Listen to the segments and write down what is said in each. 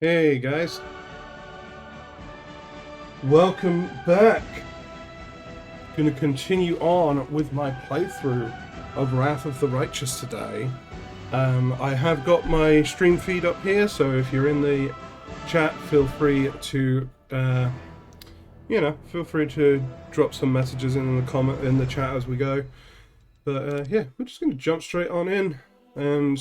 Hey guys, welcome back. Gonna continue on with my playthrough of Wrath of the Righteous today. I have got my stream feed up here, so if you're in the chat, feel free to, feel free to drop some messages in the chat as we go. But yeah, we're just gonna jump straight on in. And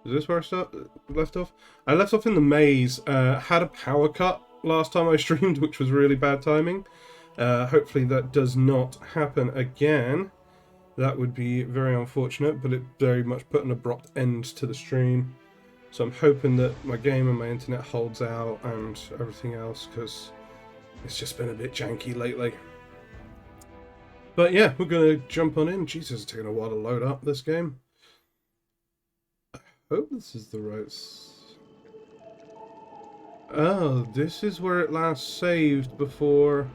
is this where I left off? I left off in the maze. Had a power cut last time I streamed, which was really bad timing. Hopefully that does not happen again. That would be very unfortunate, but it very much put an abrupt end to the stream. So I'm hoping that my game and my internet holds out and everything else, because it's just been a bit janky lately. But yeah, we're going to jump on in. Jesus, it's taking a while to load up this game. I hope this is the right... Oh, this is where it last saved before...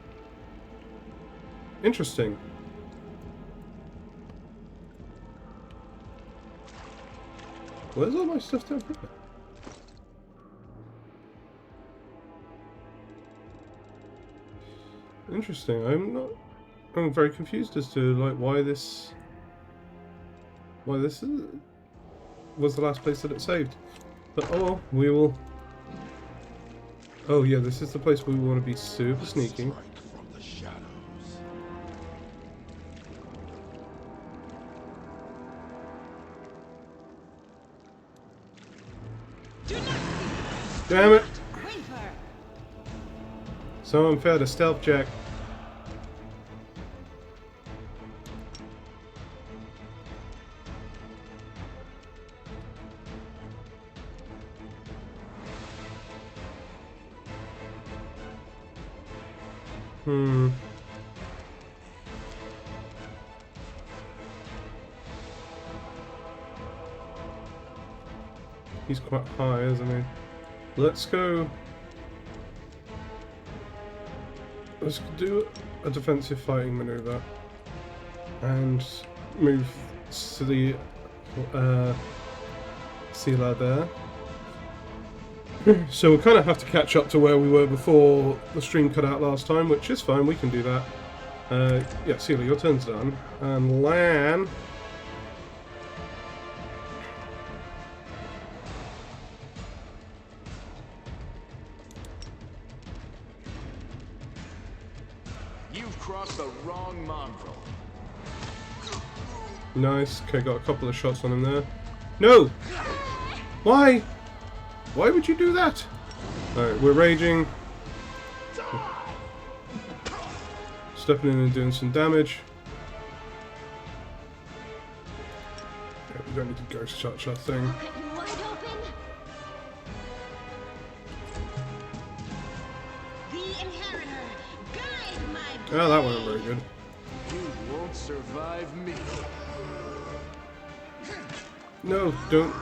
Interesting. Where's all my stuff down here? Interesting. I'm very confused as to like why this was the last place that it saved. But oh, we will. Oh yeah, this is the place where we want to be super sneaky. Damn it! So unfair to stealth check. He's quite high, isn't he? Let's go. Let's do a defensive fighting maneuver and move to the sealer there. So we'll kind of have to catch up to where we were before the stream cut out last time, which is fine. We can do that. Yeah, sealer, your turn's done. And Lan. The wrong mongrel. Nice. Okay, got a couple of shots on him there. No! Why? Why would you do that? Alright, we're raging. Stepping in and doing some damage. Yeah, we don't need to ghost touch that thing. Oh, that wasn't very good. You won't survive me. No, don't.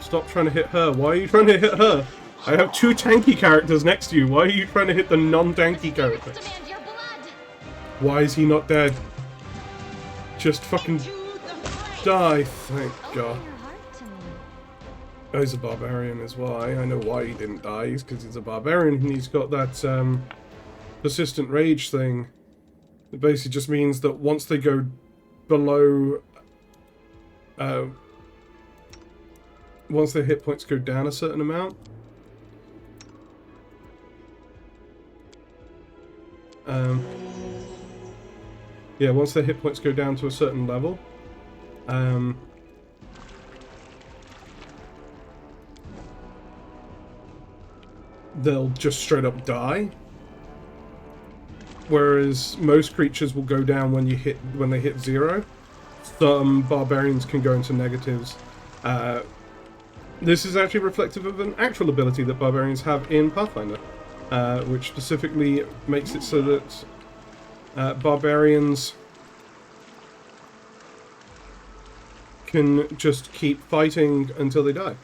Stop trying to hit her. Why are you trying to hit her? I have two tanky characters next to you. Why are you trying to hit the non-tanky character? Why is he not dead? Just fucking die, thank God. Oh, he's a barbarian is why. I know why he didn't die. He's because he's a barbarian and he's got that, persistent rage thing. It basically just means that once they go below, once their hit points go down a certain amount, yeah, once their hit points go down to a certain level, they'll just straight up die. Whereas most creatures will go down when they hit 0. Some barbarians can go into negatives. This is actually reflective of an actual ability that barbarians have in Pathfinder, which specifically makes it so that barbarians can just keep fighting until they die.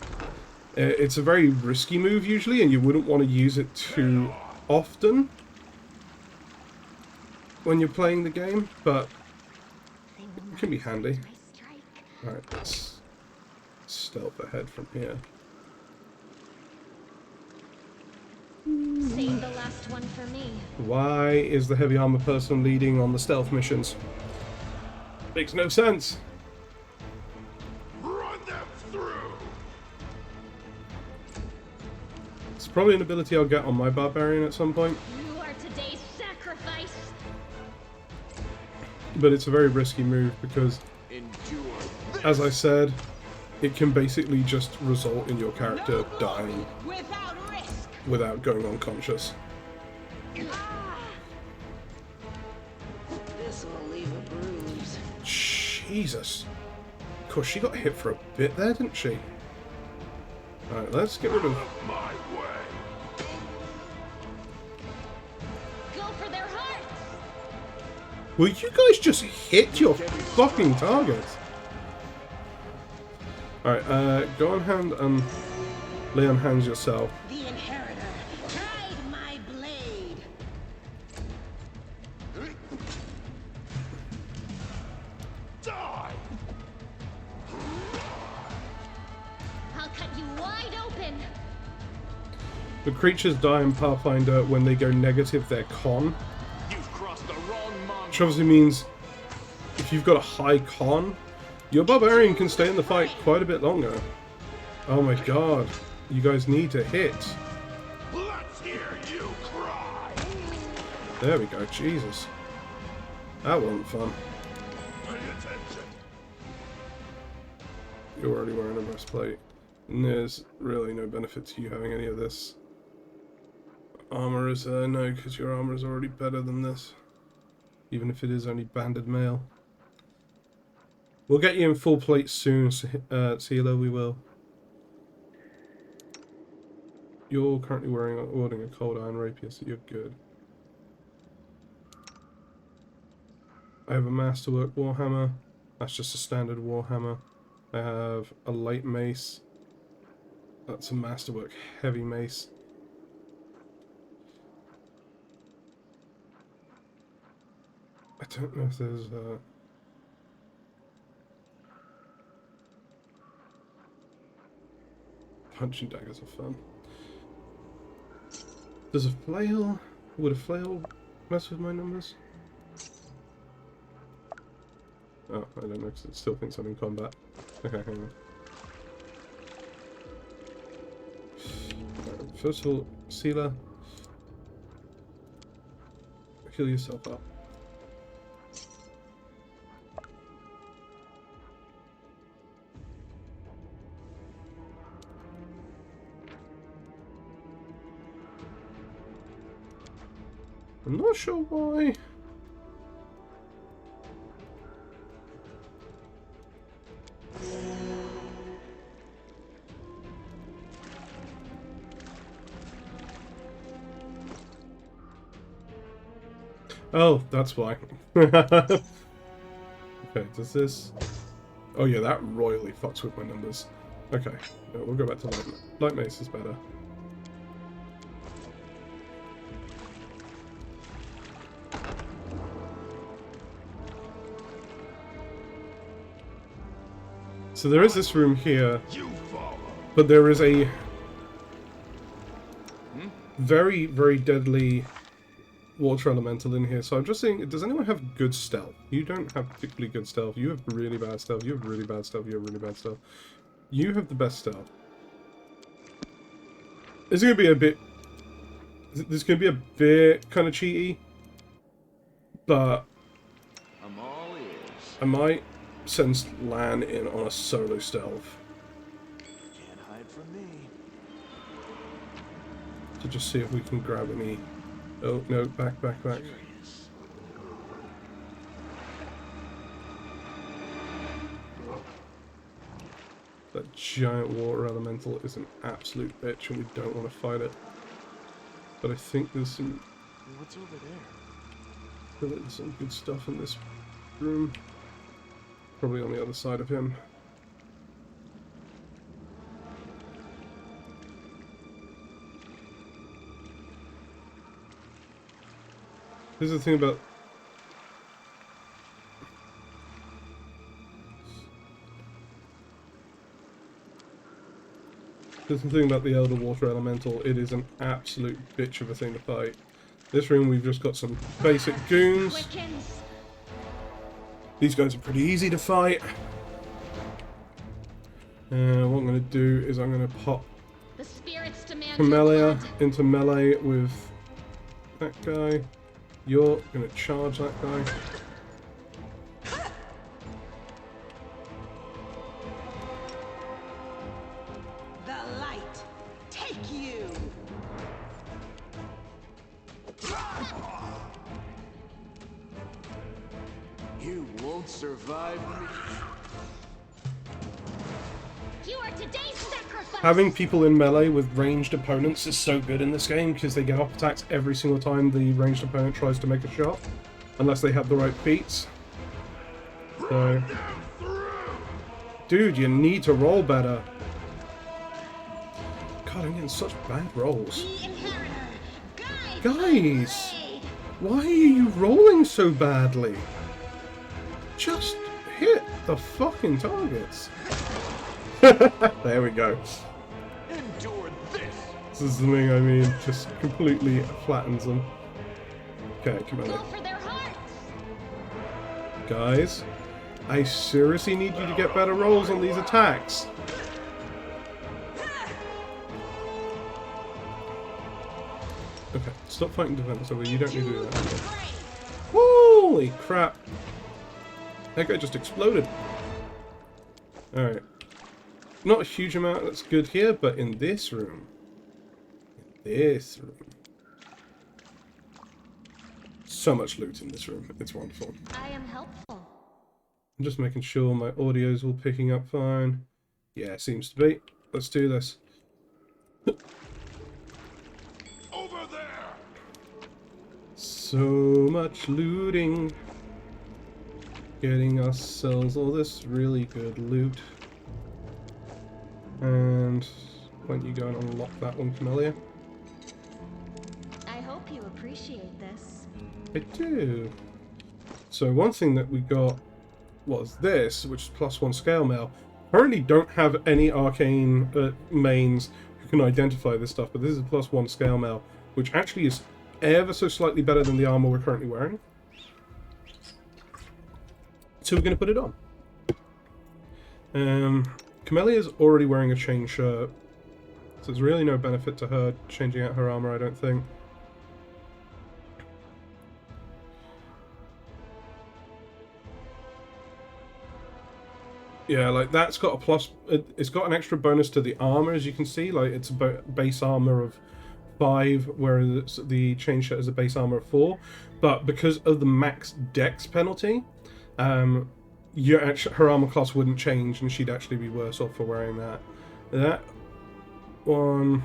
It's a very risky move usually, and you wouldn't want to use it too often when you're playing the game, but it can be handy. Alright, let's stealth ahead from here. Last one for me. Why is the heavy armor person leading on the stealth missions? Makes no sense. Run them through. It's probably an ability I'll get on my Barbarian at some point, You are today's sacrifice. but it's a very risky move because, Endure. as I said, it can basically just result in your character dying Without risk. without going unconscious. This will leave a bruise. Jesus. Of course, she got hit for a bit there, didn't she? Alright, let's get rid of... My way. Go for their hearts. Will you guys just hit your fucking targets? Alright, go on hand and lay on hands yourself. The inheritor. Guide my blade. Die. I'll cut you wide open. The creatures die in Pathfinder when they go negative their con, You've crossed the wrong mongrel. which obviously means if you've got a high con, your Barbarian can stay in the fight quite a bit longer. Oh my god, you guys need to hit. Let's hear you cry. There we go, Jesus. That wasn't fun. Pay attention. You're already wearing a breastplate, and there's really no benefit to you having any of this. Armor is no, because your armor is already better than this. Even if it is only banded mail. We'll get you in full plate soon, Sealer, we will. You're currently wielding a cold iron rapier, so you're good. I have a masterwork warhammer. That's just a standard warhammer. I have a light mace. That's a masterwork heavy mace. I don't know if there's punching daggers are fun. Does a flail... Would a flail mess with my numbers? Oh, I don't know, because it still thinks I'm in combat. Okay, hang on. Right, first of all, Sealer, heal yourself up. I'm not sure why. Oh, that's why. Okay, does this... Oh yeah, that royally fucks with my numbers. Okay, no, we'll go back to light. Light mace is better. So there is this room here, You follow. but there is a very, very deadly water elemental in here. So I'm just saying, does anyone have good stealth? You don't have particularly good stealth. You have really bad stealth. You have really bad stealth. You have really bad stealth. You have the best stealth. This is going to be a bit... This is going to be a bit kind of cheaty. But I'm all ears. I might send Lan in on a solo stealth. Can't hide from me. To just see if we can grab any... Oh, no, back. Curious. That giant water elemental is an absolute bitch and we don't want to fight it. But I think there's some... What's over there? I feel like there's some good stuff in this room. Probably on the other side of him. Here's the thing about... There's the thing about the Elder Water Elemental, it is an absolute bitch of a thing to fight. This room we've just got some basic goons. Quickens. These guys are pretty easy to fight. What I'm going to do is I'm going to pop The spirits demand Camellia your blood. into melee with that guy. You're going to charge that guy. The light. Take you. You won't survive me. You are today's sacrifice. Having people in melee with ranged opponents is so good in this game because they get up attacks every single time the ranged opponent tries to make a shot, unless they have the right feats. So, dude, you need to roll better. God, I'm getting such bad rolls. The inheritor. Guide Guys, my blade. why are you rolling so badly? Just hit the fucking targets. There we go. Endure this. This is the thing I mean, just completely flattens them. Okay, come on Go in. for their hearts. Guys, I seriously need you to get better rolls on these attacks. Okay, stop fighting defense over. You don't need to do that. Holy crap. That guy just exploded. Alright. Not a huge amount that's good here, but in this room. So much loot in this room. It's wonderful. I am helpful. I'm just making sure my audio's all picking up fine. Yeah, seems to be. Let's do this. Over there. So much looting. Getting ourselves all this really good loot. And why don't you go and unlock that one, Camellia? I hope you appreciate this. I do. So one thing that we got was this, which is +1 scale mail. Currently don't have any arcane mains who can identify this stuff, but this is +1 scale mail, which actually is ever so slightly better than the armor we're currently wearing. So we're going to put it on. Camellia's already wearing a chain shirt, so there's really no benefit to her changing out her armor, I don't think. Yeah, like that's got a plus. It's got an extra bonus to the armor, as you can see. Like it's a base armor of 5, whereas the chain shirt is a base armor of 4. But because of the max dex penalty, her armor class wouldn't change, and she'd actually be worse off for wearing that. That one.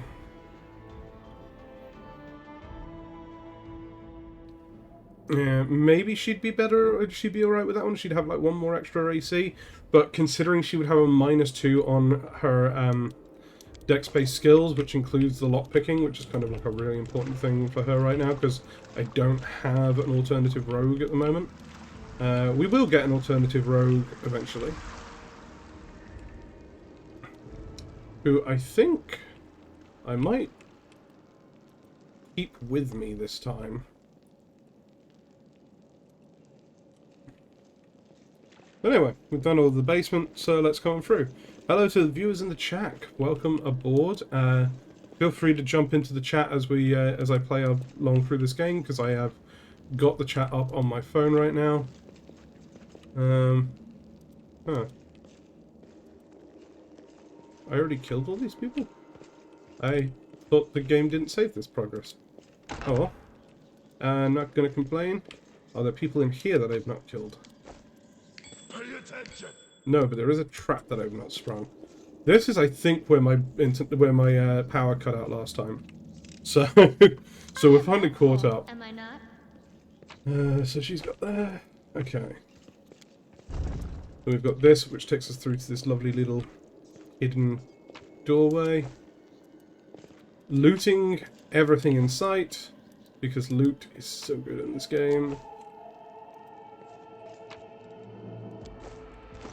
Yeah, maybe she'd be better. She'd be alright with that one. She'd have like 1 more extra AC. But considering she would have a -2 on her dex-based skills, which includes the lockpicking, which is kind of like a really important thing for her right now, because I don't have an alternative rogue at the moment. We will get an alternative rogue eventually. Who I think I might keep with me this time. But anyway, we've done all the basement, so let's go on through. Hello to the viewers in the chat. Welcome aboard. Feel free to jump into the chat as I play along through this game, because I have got the chat up on my phone right now. I already killed all these people? I thought the game didn't save this progress. Oh well. Not gonna complain. Are there people in here that I've not killed? Pay attention. No, but there is a trap that I've not sprung. This is, I think, where my power cut out last time. So, so we're finally caught up. Am I not? So she's got there. Okay. And we've got this, which takes us through to this lovely little hidden doorway. Looting everything in sight, because loot is so good in this game.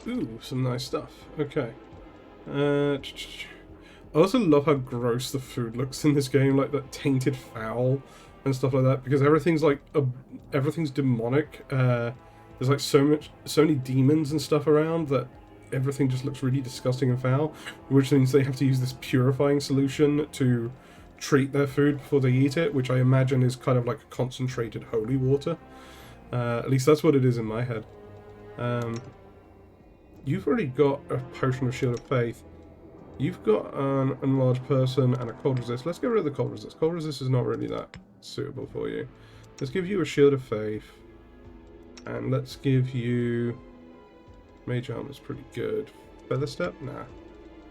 Ooh, some nice stuff. Okay. I also love how gross the food looks in this game, like that tainted fowl and stuff like that, because everything's like everything's demonic. There's like so many demons and stuff around that everything just looks really disgusting and foul, which means they have to use this purifying solution to treat their food before they eat it, which I imagine is kind of like a concentrated holy water. At least that's what it is in my head. You've already got a potion of Shield of Faith. You've got an enlarged person and a cold resist. Let's get rid of the cold resist. Cold resist is not really that suitable for you. Let's give you a Shield of Faith. And let's give you... Mage Armor's pretty good. Feather Step? Nah.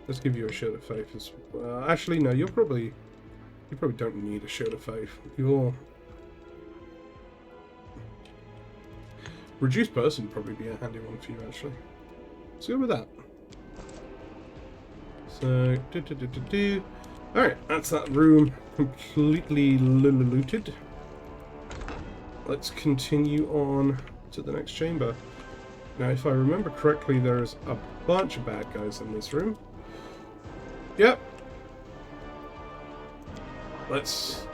Let's give you a Shield of Faith as well. Actually, no, you probably don't need a Shield of Faith. You're... Reduced Person would probably be a handy one for you, actually. Let's go with that. So, alright, that's that room completely looted. Let's continue on to the next chamber. Now, if I remember correctly, there's a bunch of bad guys in this room. Yep. Let's...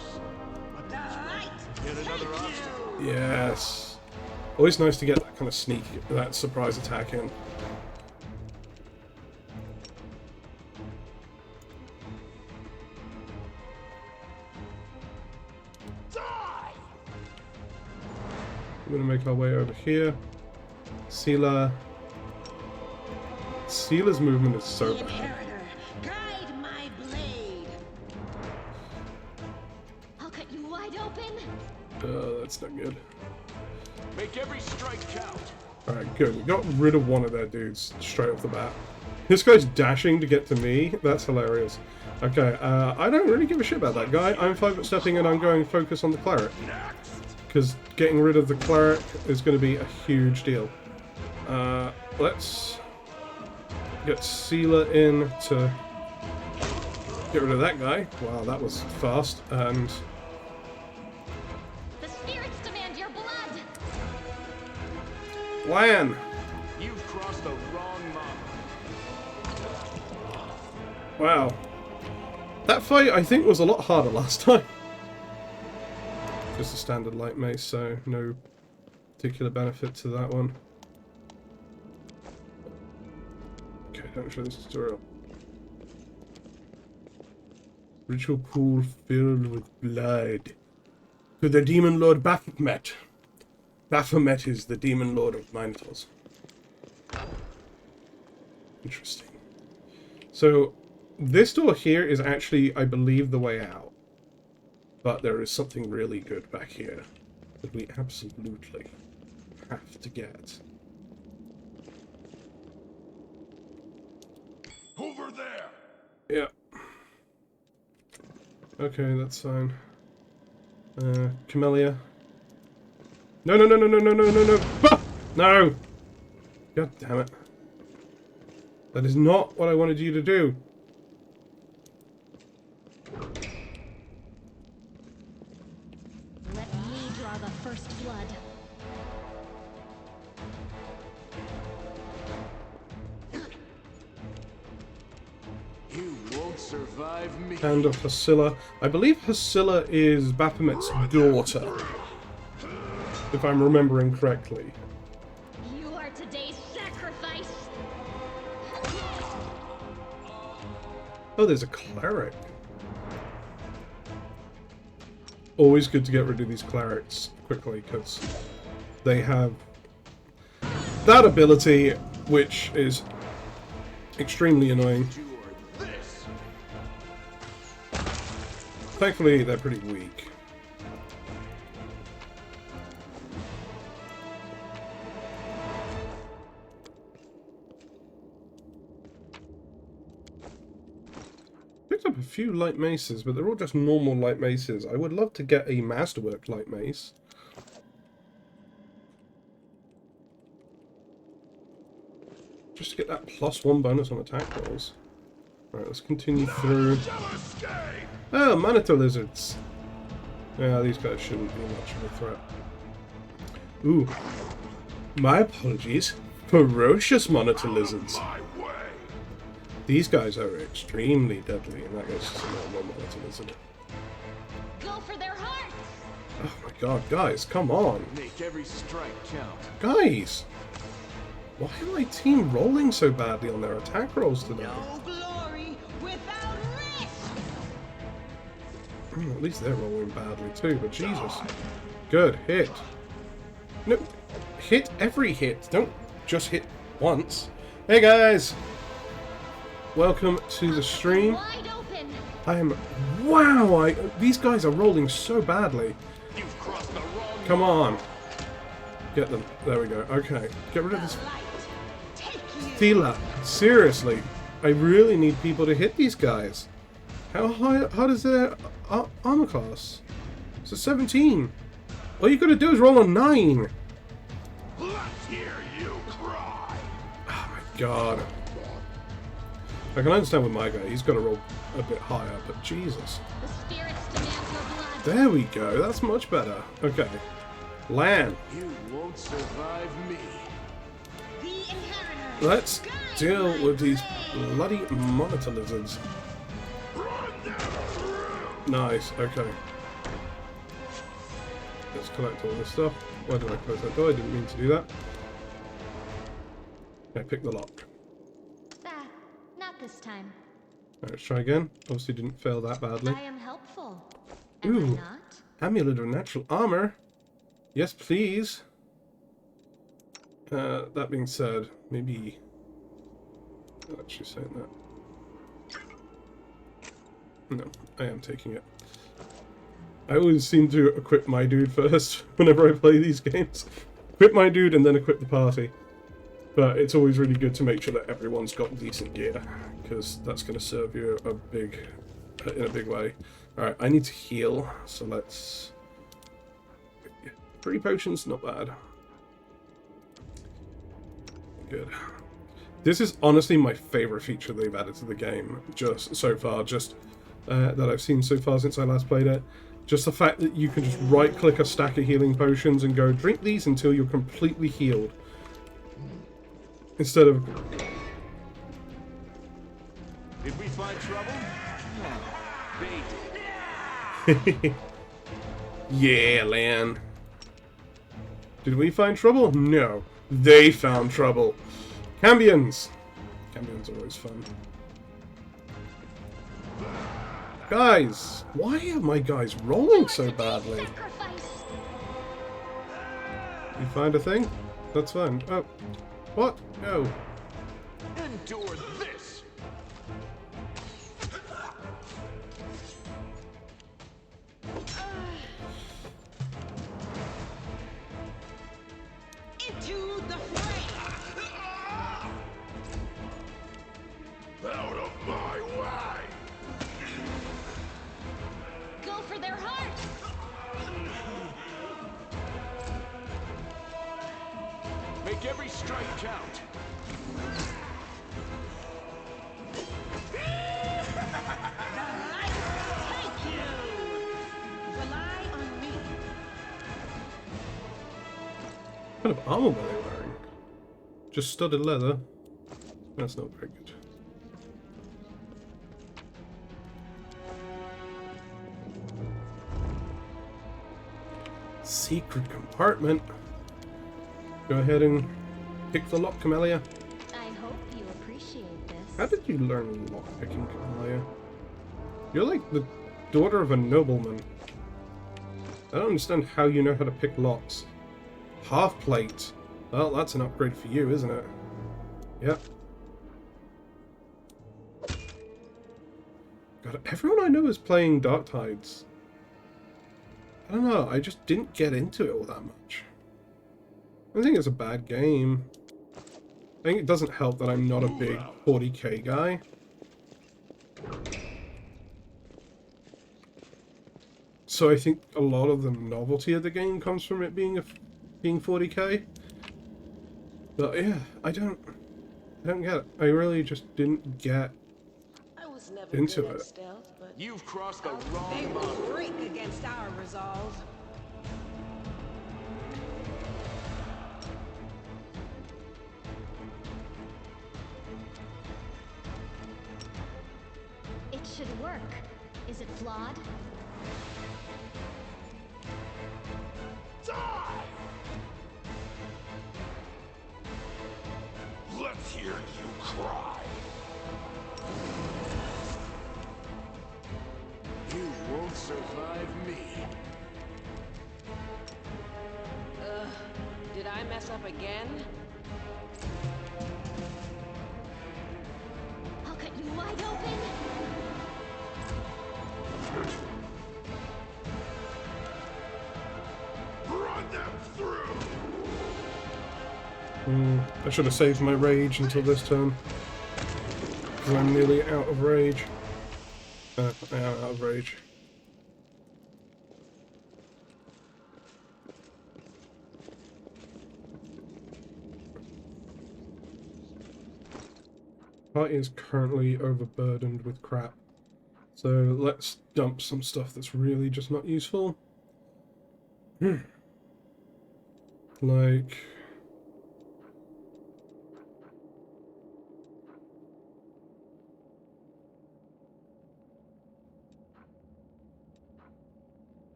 Yet another obstacle. Yes. Always nice to get that kind of sneak, that surprise attack in. We're going to make our way over here. Sealer. Sealer's movement is so bad. Inheritor, guide my blade. I'll cut you wide open. That's not good. Make every strike count. Alright, good. We got rid of one of their dudes straight off the bat. This guy's dashing to get to me. That's hilarious. Okay, I don't really give a shit about that guy. I'm 5-foot stepping and I'm going to focus on the cleric. Because getting rid of the cleric is going to be a huge deal. Let's get Sealer in to get rid of that guy. Wow, that was fast. And The spirits demand your blood. Lan! You've crossed the wrong mob. Wow. That fight, I think, was a lot harder last time. Just a standard light mace, so no particular benefit to that one. Okay, don't show this tutorial. Ritual pool filled with blood. To the demon lord Baphomet. Baphomet is the demon lord of Minotaurs. Interesting. So, this door here is actually, I believe, the way out. But there is something really good back here that we absolutely have to get. Over there. Yeah. Okay, that's fine. Camellia. No, no, no, no, no, no, no, no, no! Ah! No! God damn it. That is not what I wanted you to do. Let me draw the first blood. You won't survive me. Hand of Hasilla. I believe Hasilla is Baphomet's daughter. If I'm remembering correctly. You are today's sacrifice. Oh, there's a cleric. Always good to get rid of these clerics quickly, because they have that ability, which is extremely annoying. Endure this. Thankfully, they're pretty weak. Picked up a few light maces, but they're all just normal light maces. I would love to get a masterwork light mace. Just to get that +1 bonus on attack rolls. Alright, let's continue through. Shall escape. Oh, monitor lizards. Yeah, these guys shouldn't be much of a threat. Ooh. My apologies. Ferocious monitor lizards. My way. These guys are extremely deadly, and that goes to normal militant, isn't it? Go for their hearts! Oh my god, guys, come on. Make every strike count. Guys! Why are my team rolling so badly on their attack rolls today? No glory without risk. At least they're rolling badly too, but Jesus. Good, hit. No, hit every hit. Don't just hit once. Hey guys! Welcome to the stream. Wide open! I am... Wow! These guys are rolling so badly. You've crossed the wrong. Come on. Get them. There we go. Okay. Get rid of this... Light. Take you. Thela. Seriously. I really need people to hit these guys. How does their armor class? It's a 17. All you gotta do is roll a 9. Let's hear you cry. Oh my god. I can understand with my guy, he's got to roll a bit higher, but Jesus. The spirits demand your blood. There we go, that's much better. Okay. Lan, You won't survive me. The inheritor. let's Guide deal my with these blade. bloody monitor lizards. Run them through. Nice, okay. Let's collect all this stuff. Why did I close that door? I didn't mean to do that. Okay, pick the lock. Ah, not this time. Alright, let's try again. Obviously didn't fail that badly. I am helpful. Am Ooh. I not? Amulet of natural armor. Yes, please. That being said, maybe... I'm actually saying that. No, I am taking it. I always seem to equip my dude first whenever I play these games. Equip my dude and then equip the party. But it's always really good to make sure that everyone's got decent gear, because that's going to serve you in a big way. Alright, I need to heal, so let's... 3 potions, not bad. Good. This is honestly my favourite feature they've added to the game, just so far, that I've seen so far since I last played it. Just the fact that you can just right-click a stack of healing potions and go, drink these until you're completely healed. Instead of... Did we find trouble? They did. Yeah, Lan. Did we find trouble? No. They found trouble. Cambions. Cambions are always fun. Guys, why are my guys rolling so badly? Sacrifice. You find a thing? That's fine. Oh. What? No. Endure this. Into the fray. Out of my way. Go for their hearts! Make every strike count. Take you. Rely on me. What kind of armor were they wearing? Just studded leather? That's not very good. Secret compartment. Go ahead and pick the lock, Camellia. I hope you appreciate this. How did you learn lock picking, Camellia? You're like the daughter of a nobleman. I don't understand how you know how to pick locks. Half plate. Well, that's an upgrade for you, isn't it? Yep. God, everyone I know is playing Dark Tides. I don't know, I just didn't get into it all that much. I don't think it's a bad game. I think it doesn't help that I'm not a big 40k guy. So I think a lot of the novelty of the game comes from it being being 40k. But yeah, I don't get it. I really just didn't get I was never into good at it. stealth, but You've crossed the they wrong will line. break against our resolve. flawed? Die! Let's hear you cry. You won't survive me. Did I mess up again? I'll cut you wide open. Run them through! I should have saved my rage until this turn. Because I'm nearly out of rage. I am out of rage. Party is currently overburdened with crap. So let's dump some stuff that's really just not useful. Like...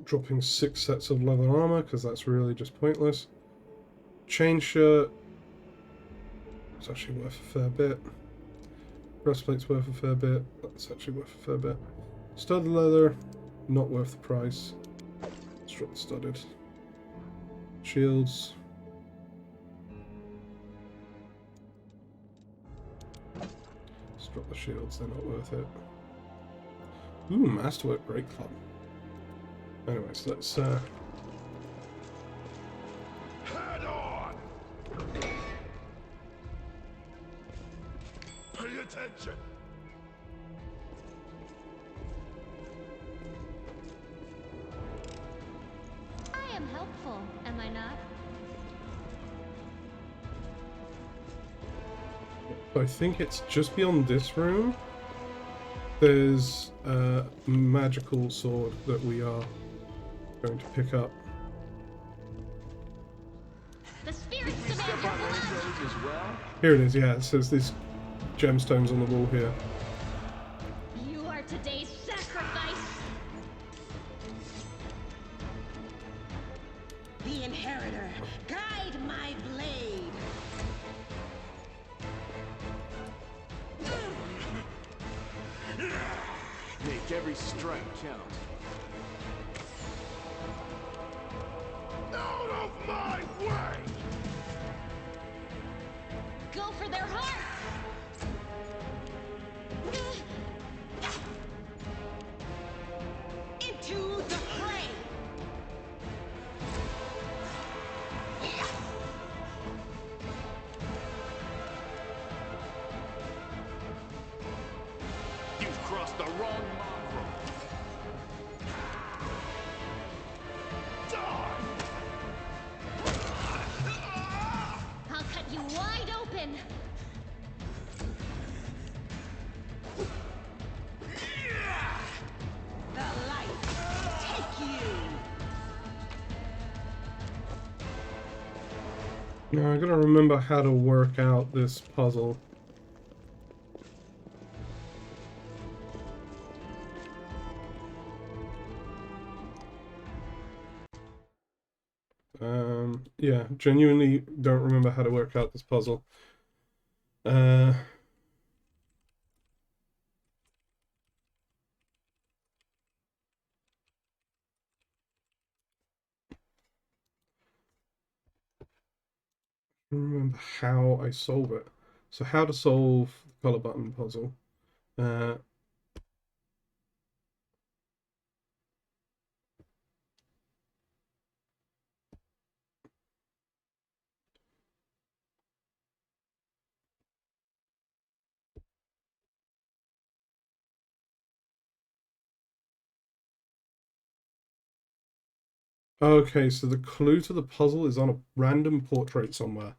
dropping 6 sets of leather armor, because that's really just pointless. Chain shirt. It's actually worth a fair bit. Breastplate's worth a fair bit. That's actually worth a fair bit. Studded leather, not worth the price. Let's drop the studded. Shields. Let's drop the shields, they're not worth it. Ooh, Masterwork Great Club. Anyways, let's Head on! Pay attention! I am helpful, am I not? I think it's just beyond this room. There's a magical sword that we are going to pick up. The spirits You demand step your on those blood! toes as well? Here it is, yeah, it says these gemstones on the wall here. You are today's sacrifice! The inheritor, guide my blade. Make every strike count. Out of my way! Go for their hearts! Into the fray. You've crossed the wrong mongrel. Die! I'll cut you wide open! The light take you. Now I gotta remember how to work out this puzzle. Yeah, genuinely don't remember how to work out this puzzle. Remember how I solve it. So how to solve the color button puzzle. Okay, so the clue to the puzzle is on a random portrait somewhere.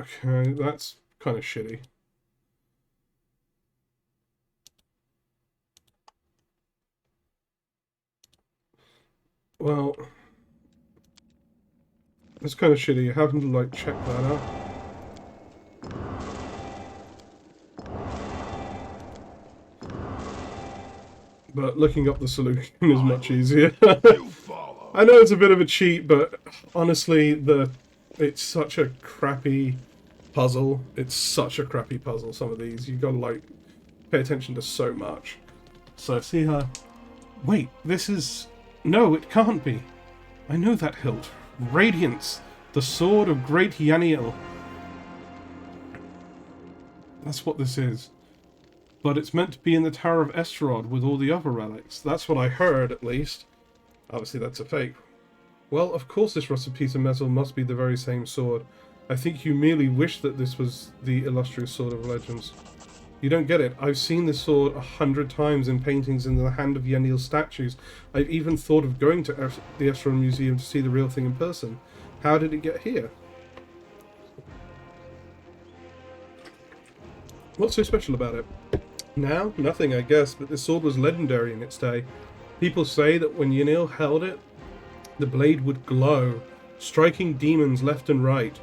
Okay, that's kind of shitty. Well, It's kind of shitty. I haven't to like check that out. But looking up the solution is much easier. You follow. I know it's a bit of a cheat, but honestly, it's such a crappy puzzle. It's such a crappy puzzle, some of these. You've got to, like, pay attention to so much. So, see her... Wait, this is... No, it can't be. I know that hilt. Radiance. The sword of Great Yaniel. That's what this is. But it's meant to be in the Tower of Esterod with all the other relics. That's what I heard, at least. Obviously, that's a fake. Well, of course this rusted piece of metal must be the very same sword. I think you merely wish that this was the illustrious sword of legends. You don't get it. I've seen this sword 100 times in paintings in the hand of Yaniel's statues. I've even thought of going to the Esterod Museum to see the real thing in person. How did it get here? What's so special about it? Now, nothing, I guess, but this sword was legendary in its day. People say that when Yaniel held it, the blade would glow, striking demons left and right.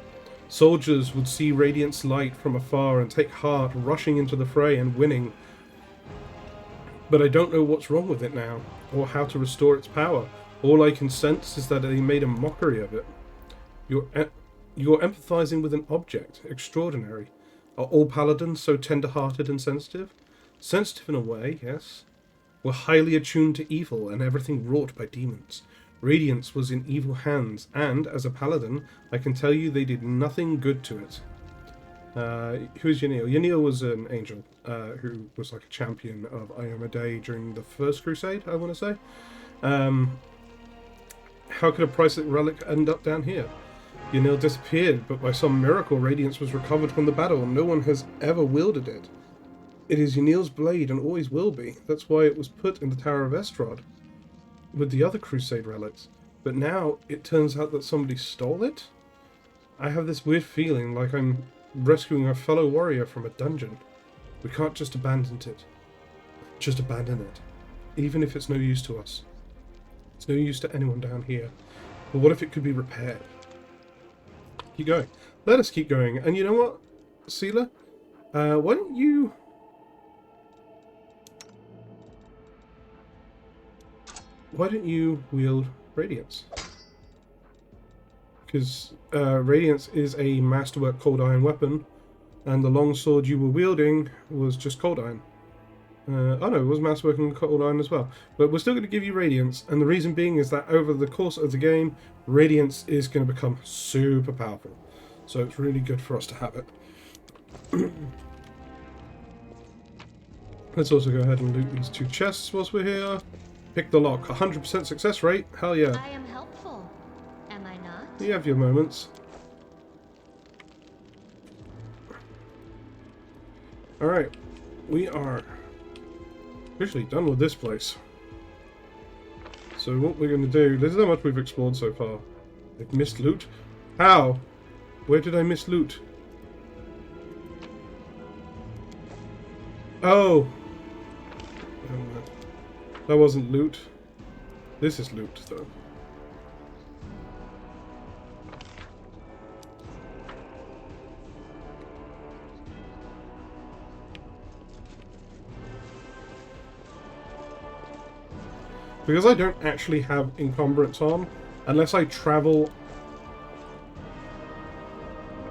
Soldiers would see Radiant's light from afar and take heart, rushing into the fray and winning. But I don't know what's wrong with it now, or how to restore its power. All I can sense is that they made a mockery of it. You're empathizing with an object. Extraordinary. Are all paladins so tender-hearted and sensitive? Sensitive in a way, yes. We're highly attuned to evil and everything wrought by demons. Radiance was in evil hands, and, as a paladin, I can tell you they did nothing good to it. Who's Yaniel? Yaniel was an angel, who was like a champion of Iomedae during the First Crusade, I want to say. How could a priceless relic end up down here? Yaniel disappeared, but by some miracle Radiance was recovered from the battle, and no one has ever wielded it. It is Yaniel's blade and always will be. That's why it was put in the Tower of Esterod with the other Crusade relics. But now it turns out that somebody stole it? I have this weird feeling like I'm rescuing a fellow warrior from a dungeon. We can't just abandon it. Just abandon it. Even if it's no use to us. It's no use to anyone down here. But what if it could be repaired? Keep going. Let us keep going. And you know what, Seela? Why don't you... Why don't you wield Radiance? Because Radiance is a masterwork cold iron weapon, and the long sword you were wielding was just cold iron. Oh no, it was masterwork and cold iron as well. But we're still going to give you Radiance, and the reason being is that over the course of the game, Radiance is going to become super powerful. So it's really good for us to have it. Let's also go ahead and loot these two chests whilst we're here. Pick the lock. 100% success rate. Hell yeah. I am helpful, am I not? You have your moments. Alright. We are officially done with this place. So what we're going to do... This is how much we've explored so far. I've missed loot. How? Where did I miss loot? Oh! That wasn't loot. This is loot, though. Because I don't actually have encumbrance on, unless I travel...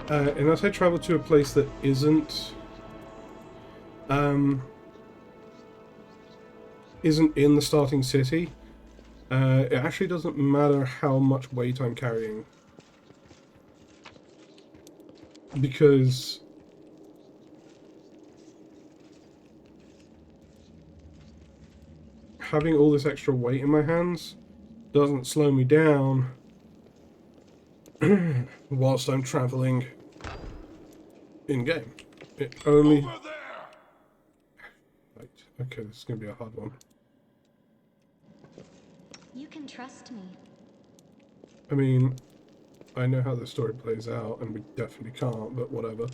unless I travel to a place that isn't in the starting city, it actually doesn't matter how much weight I'm carrying. Because having all this extra weight in my hands doesn't slow me down whilst I'm traveling in-game. It only... Over there! Right, okay, this is going to be a hard one. You can trust me. I mean, I know how the story plays out, and we definitely can't, but whatever.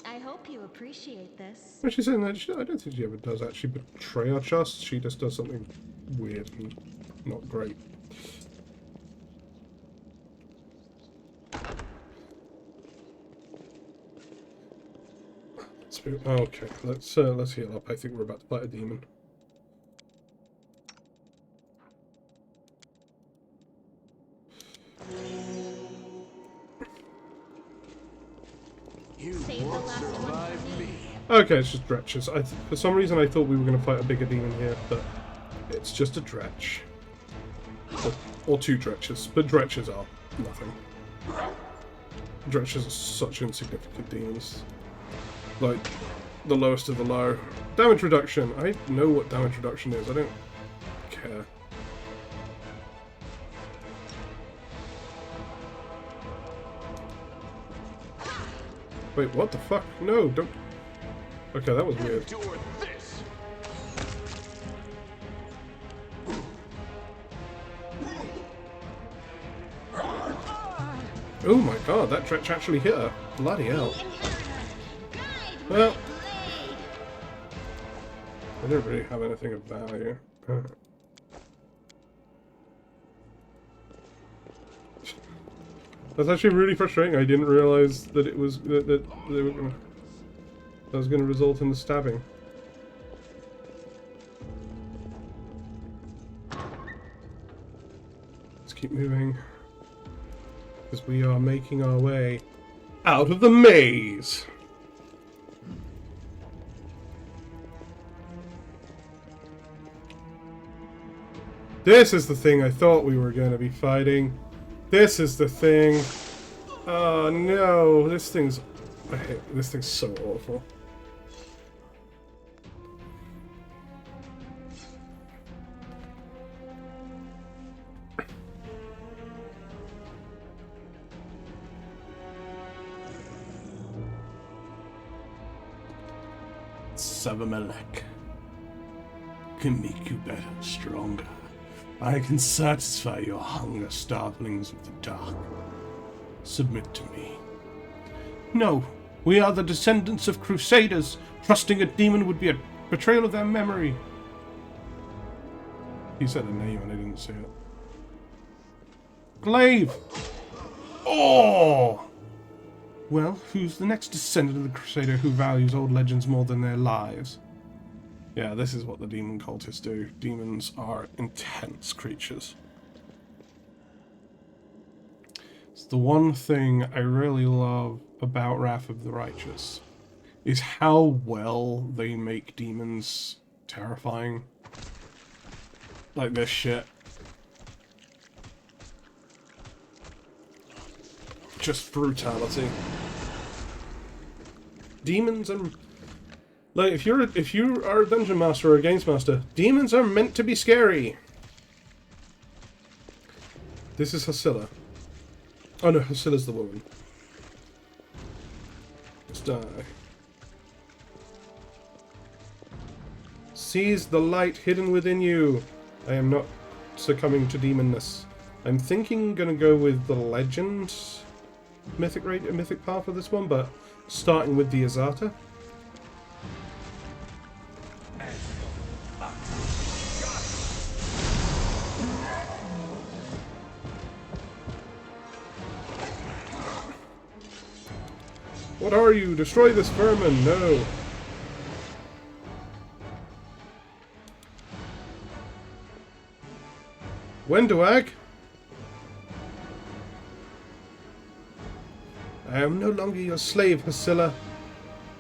I hope you appreciate this. When she's saying that, I don't think she ever does actually betray our trust. She just does something weird and not great. to. Okay, let's heal up. I think we're about to fight a demon. You Save the won't last one survive for me. me. Okay, it's just dretches. For some reason I thought we were going to fight a bigger demon here, but it's just a dretch. Or two dretches, but dretches are nothing. Dretches are such insignificant demons. Like, the lowest of the low. Damage reduction. I know what damage reduction is. I don't care. Wait, what the fuck? No, don't... Okay, that was weird. Endure this. Oh my god, that dretch actually hit her. Bloody hell. Well, I don't really have anything of value. That's actually really frustrating. I didn't realize that it was that they were gonna, that was going to result in the stabbing. Let's keep moving, because we are making our way out of the maze. This is the thing I thought we were going to be fighting. This is the thing. Oh no, this thing's... I hate this thing's so awful. Sabamelech can make you better, stronger. I can satisfy your hunger, starvelings of the dark. Submit to me. No, we are the descendants of crusaders. Trusting a demon would be a betrayal of their memory. He said a name and I didn't say it. Glaive! Oh! Well, who's the next descendant of the crusader who values old legends more than their lives? Yeah, this is what the demon cultists do. Demons are intense creatures. It's the one thing I really love about Wrath of the Righteous, is how well they make demons terrifying. Like this shit. Just brutality. Demons and... Like, if you are a dungeon master or a games master, demons are meant to be scary. This is Hasilla. Oh no, Hasilla's the woman. Let's die. Seize the light hidden within you. I am not succumbing to demonness. I'm thinking gonna go with the legend mythic path for this one, but starting with the Azata. What are you? Destroy this vermin! No! Wendoag? I am no longer your slave, Hasilla,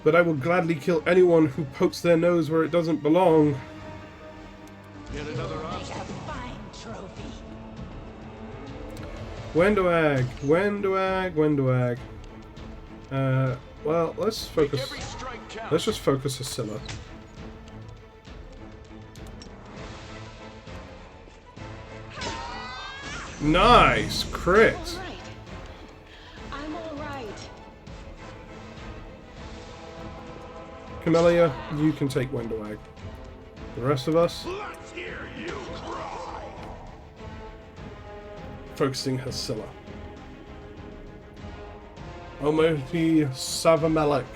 but I will gladly kill anyone who pokes their nose where it doesn't belong. Get another Make obstacle. a fine trophy. Wendoag, Wendoag, Wendoag. Well, let's focus. Every strike counts. Let's just focus Hasilla. Nice! Crit! All right. I'm all right. Camellia, you can take Wendoag. The rest of us, Let's hear you cry. focusing Hasilla. Almighty Savamelech,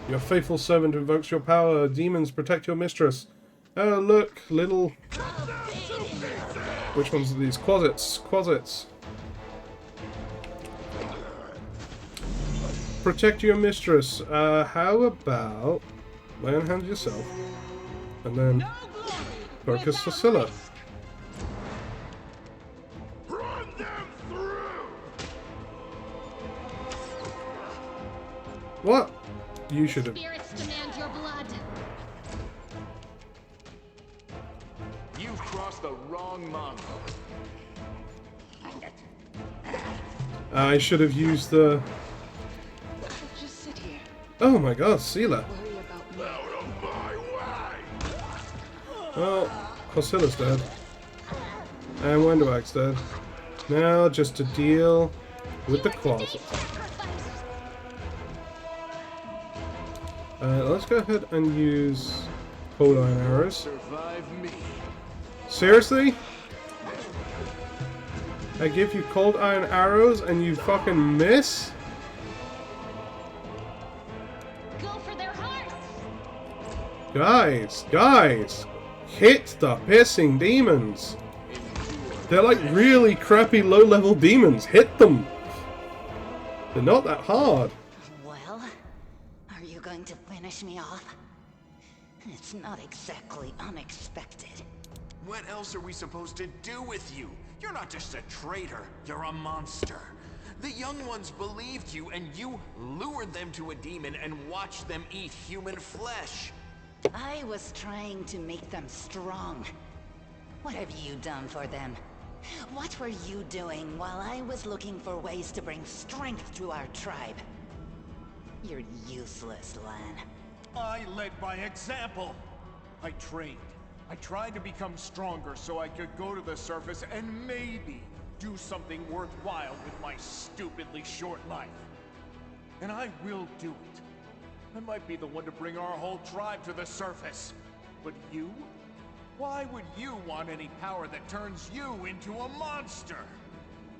your faithful servant invokes your power. Demons, protect your mistress. Oh, look, little... Which ones are these? Quasits. Quasits. Protect your mistress. How about... lay on hands yourself, and then No glory focus without Scylla. risk. Run them through! What? You should have. Spirits demand your blood. You've crossed the wrong monk. I should have used the. Just sit here. Oh my god, Scylla. Worry about me. Out of my way! Well, Scylla's dead. And Wonderbag's dead. Now just to deal with the closet. Let's go ahead and use cold iron arrows. Survive me. Seriously? I give you cold iron arrows and you fucking miss? Go for their hearts. Guys, hit the pissing demons. They're like really crappy low-level demons. Hit them. They're not that hard. Well, are you going to finish me off? It's not exactly unexpected. What else are we supposed to do with you? You're not just a traitor, you're a monster. The young ones believed you, and you lured them to a demon and watched them eat human flesh. I was trying to make them strong. What have you done for them? What were you doing while I was looking for ways to bring strength to our tribe? You're useless, Lan. I led by example. I trained. I tried to become stronger so I could go to the surface and maybe do something worthwhile with my stupidly short life. And I will do it. I might be the one to bring our whole tribe to the surface. But you? Why would you want any power that turns you into a monster?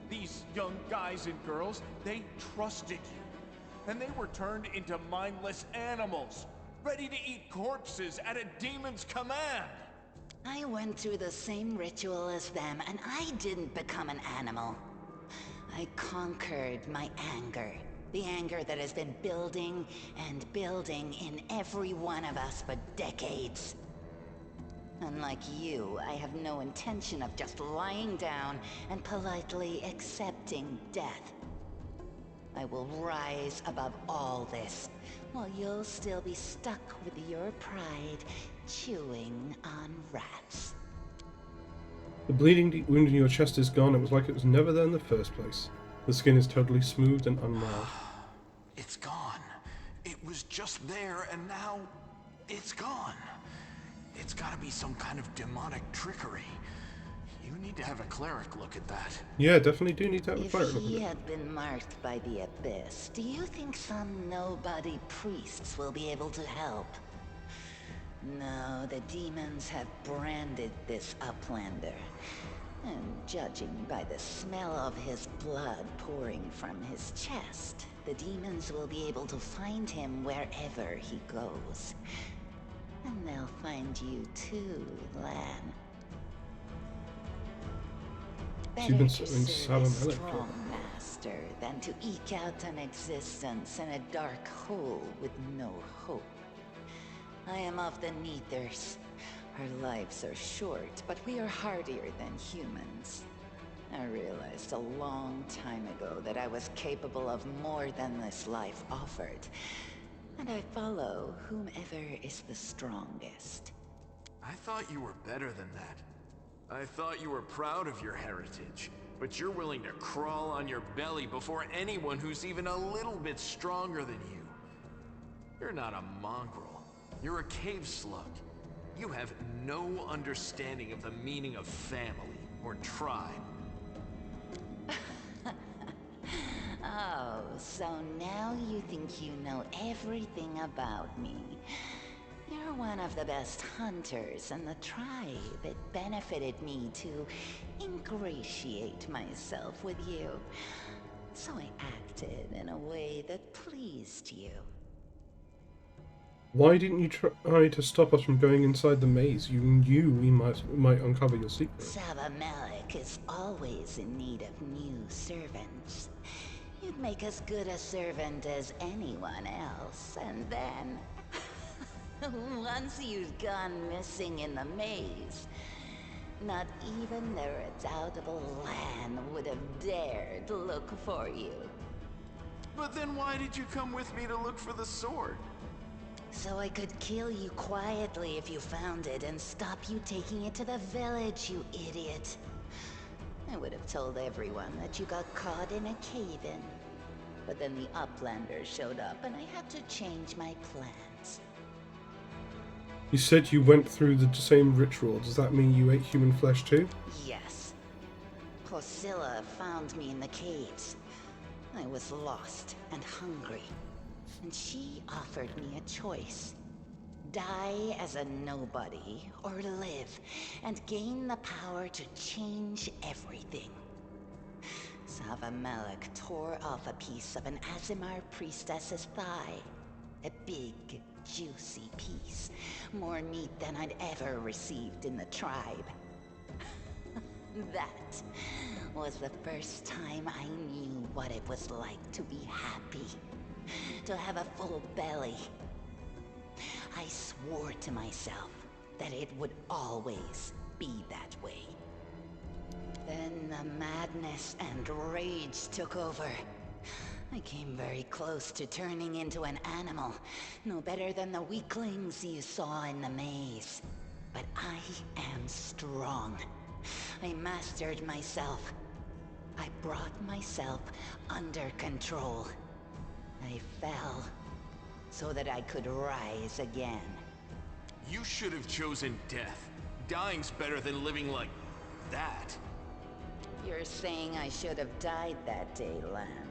These young guys and girls, they trusted you. And they were turned into mindless animals, ready to eat corpses at a demon's command. I went through the same ritual as them, and I didn't become an animal. I conquered my anger. The anger that has been building and building in every one of us for decades. Unlike you, I have no intention of just lying down and politely accepting death. I will rise above all this, while you'll still be stuck with your pride, chewing on rats. The bleeding wound in your chest is gone. It was like it was never there in the first place. The skin is totally smooth and unmarred. It's gone. It was just there, and now it's gone. It's gotta be some kind of demonic trickery. You need to have a cleric look at that. Yeah, definitely do need to have a If fire look he at it. had been marked by the Abyss, do you think some nobody priests will be able to help? No, the demons have branded this uplander. And judging by the smell of his blood pouring from his chest, the demons will be able to find him wherever he goes. And they'll find you too, Lan. She's been Better to serving serve a Salamelic. strong master than to eke out an existence in a dark hole with no hope. I am of the Neathers. Our lives are short, but we are hardier than humans. I realized a long time ago that I was capable of more than this life offered. And I follow whomever is the strongest. I thought you were better than that. I thought you were proud of your heritage, but you're willing to crawl on your belly before anyone who's even a little bit stronger than you. You're not a mongrel. You're a cave slug. You have no understanding of the meaning of family or tribe. Oh, so now you think you know everything about me. You're one of the best hunters in the tribe. It benefited me to ingratiate myself with you. So I acted in a way that pleased you. Why didn't you try to stop us from going inside the maze? You knew we might uncover your secret. Sabamelech is always in need of new servants. You'd make as good a servant as anyone else, and then... Once you've gone missing in the maze, not even the redoubtable Lan would have dared look for you. But then why did you come with me to look for the sword? So I could kill you quietly if you found it and stop you taking it to the village, you idiot. I would have told everyone that you got caught in a cave-in. But then the Uplanders showed up and I had to change my plans. You said you went through the same ritual. Does that mean you ate human flesh too? Yes. Hosilla found me in the caves. I was lost and hungry. And she offered me a choice. Die as a nobody, or live, and gain the power to change everything. Savamelek tore off a piece of an Azimar priestess's thigh. A big, juicy piece. More meat than I'd ever received in the tribe. That was the first time I knew what it was like to be happy. To have a full belly. I swore to myself that it would always be that way. Then the madness and rage took over. I came very close to turning into an animal, no better than the weaklings you saw in the maze. But I am strong. I mastered myself. I brought myself under control. I fell so that I could rise again. You should have chosen death. Dying's better than living like that. You're saying I should have died that day, Lan.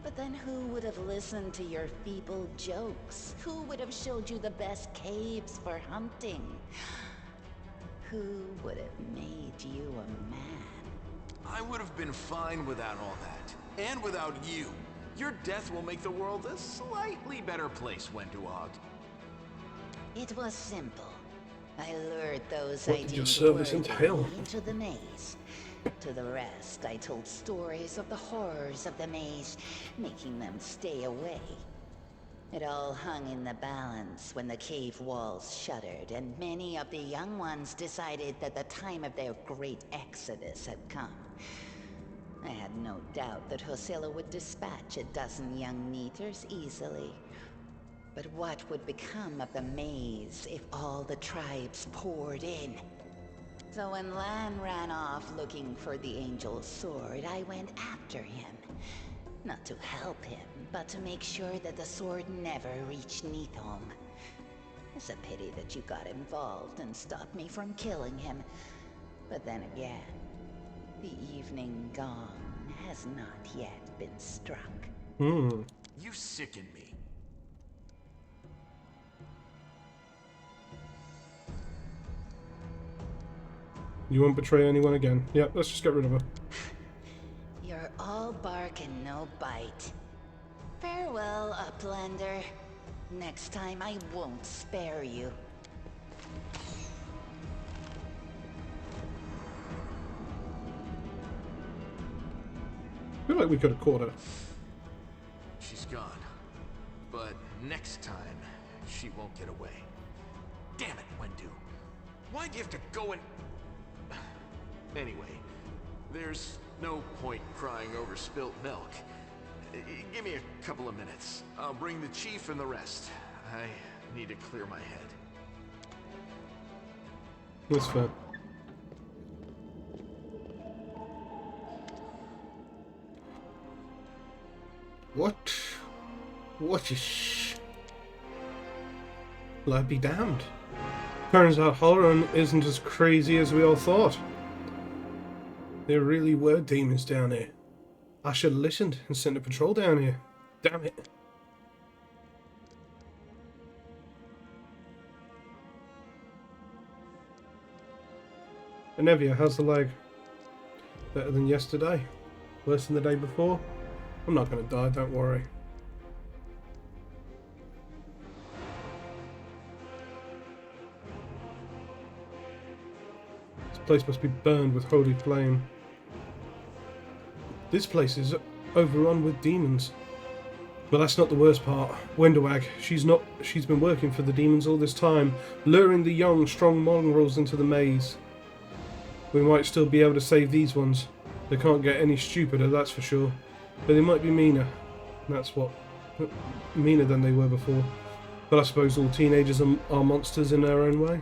But then who would have listened to your feeble jokes? Who would have showed you the best caves for hunting? Who would have made you a man? I would have been fine without all that. And without you. Your death will make the world a slightly better place, Wenduog. It was simple. I lured those What I did your deemed service worthy entail? into the maze. To the rest, I told stories of the horrors of the maze, making them stay away. It all hung in the balance when the cave walls shuttered, and many of the young ones decided that the time of their great exodus had come. I had no doubt that Hosilla would dispatch a dozen young Neaters easily. But what would become of the maze if all the tribes poured in? So when Lan ran off looking for the Angel's sword, I went after him. Not to help him, but to make sure that the sword never reached Neathholm. It's a pity that you got involved and stopped me from killing him. But then again, the evening gong has not yet been struck. Hmm. You sicken me. You won't betray anyone again. Yep, let's just get rid of her. You're all bark and no bite. Farewell, Uplander. Next time I won't spare you. I feel like we could have caught her. She's gone. But next time, she won't get away. Damn it, Wendu. Why'd you have to go and... Anyway, there's no point crying over spilt milk. Give me a couple of minutes. I'll bring the chief and the rest. I need to clear my head. That's fair. What? What is... Well, I'd be damned. Turns out Holloran isn't as crazy as we all thought. There really were demons down here. I should have listened and sent a patrol down here. Damn it. Anevia, how's the leg? Better than yesterday? Worse than the day before? I'm not gonna die, don't worry. This place must be burned with holy flame. This place is overrun with demons. But that's not the worst part. Wendowag, she's been working for the demons all this time, luring the young, strong mongrels into the maze. We might still be able to save these ones. They can't get any stupider, that's for sure. But they might be meaner. That's what... meaner than they were before. But I suppose all teenagers are monsters in their own way.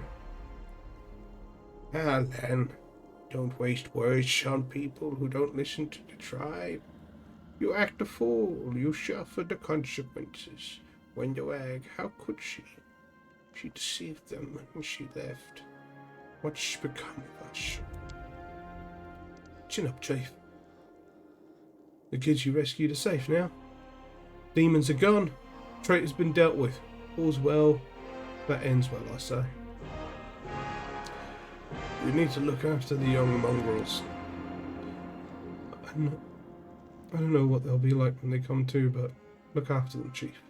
Ah, then. Don't waste words on people who don't listen to the tribe. You act a fool. You suffer the consequences. Wendowag, how could she? She deceived them when she left. What's become of us? Chin up, Chief. The kids you rescued are safe now. Demons are gone. Traitor's been dealt with. All's well. That ends well, I say. We need to look after the young mongrels. I don't know what they'll be like when they come to, but look after them, Chief.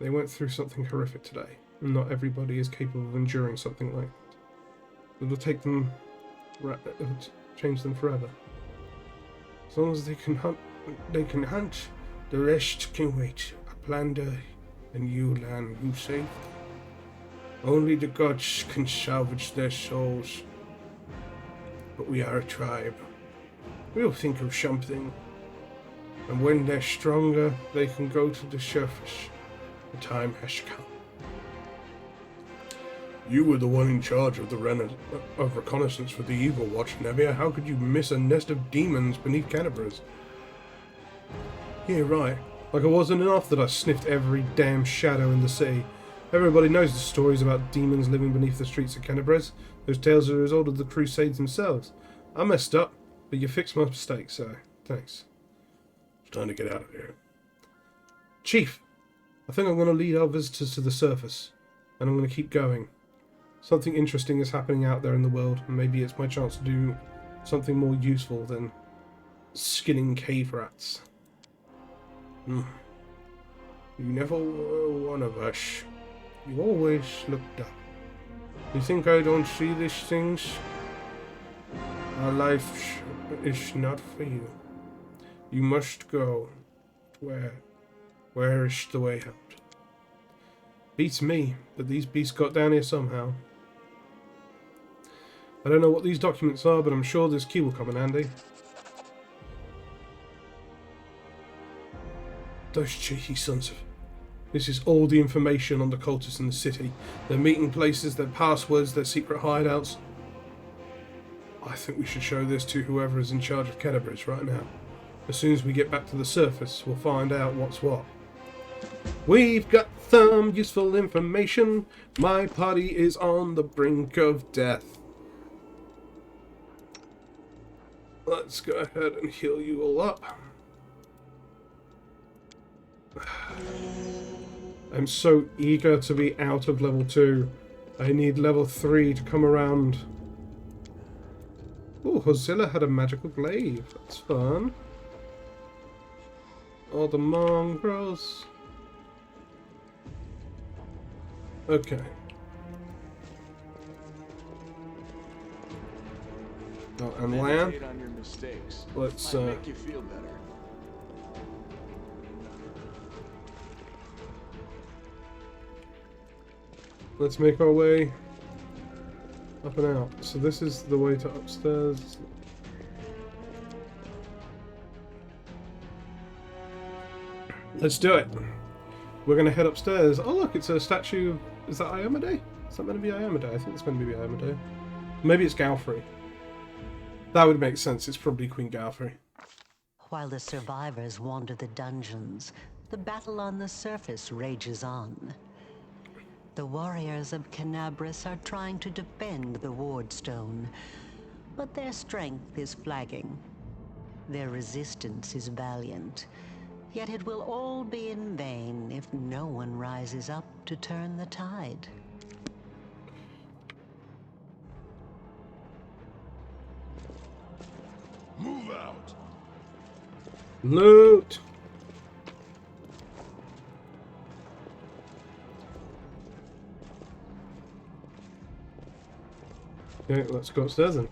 They went through something horrific today, and not everybody is capable of enduring something like that. It'll take them... it'll change them forever. As long as they can hunt, the rest can wait. Plunder, and you, Lan, you save them. Only the gods can salvage their souls. But we are a tribe. We'll think of something. And when they're stronger, they can go to the surface. The time has come. You were the one in charge of the reconnaissance for the Evil Watch, Nevia. How could you miss a nest of demons beneath Canterbury's? Yeah, right. Like it wasn't enough that I sniffed every damn shadow in the city. Everybody knows the stories about demons living beneath the streets of Canterbury's. Those tales are the result of the Crusades themselves. I messed up, but you fixed my mistake, so thanks. It's time to get out of here. Chief, I think I'm going to lead our visitors to the surface, and I'm going to keep going. Something interesting is happening out there in the world, and maybe it's my chance to do something more useful than skinning cave rats. You never were one of us. You always looked up. You think I don't see these things? Our life is not for you. You must go. Where is the way out? Beats me, but these beasts got down here somehow. I don't know what these documents are, but I'm sure this key will come in handy. Those cheeky sons of... This is all the information on the cultists in the city. Their meeting places, their passwords, their secret hideouts. I think we should show this to whoever is in charge of Canterbury's right now. As soon as we get back to the surface, we'll find out what's what. We've got some useful information. My party is on the brink of death. Let's go ahead and heal you all up. I'm so eager to be out of level 2. I need level 3 to come around. Oh, Hozilla had a magical glaive. That's fun. All the mongrels. Okay. Oh, and Lan. Let's make you feel better. Let's make our way up and out. So this is the way to upstairs. Let's do it. We're going to head upstairs. Oh look, it's a statue. Is that Iomade? Is that meant to be Iomade? I think it's meant to be Iomade. Maybe it's Galfrey. That would make sense. It's probably Queen Galfrey. While the survivors wander the dungeons, the battle on the surface rages on. The warriors of Canabris are trying to defend the Wardstone, but their strength is flagging. Their resistance is valiant, yet it will all be in vain if no one rises up to turn the tide. Move out! Loot! Okay, let's go upstairs then.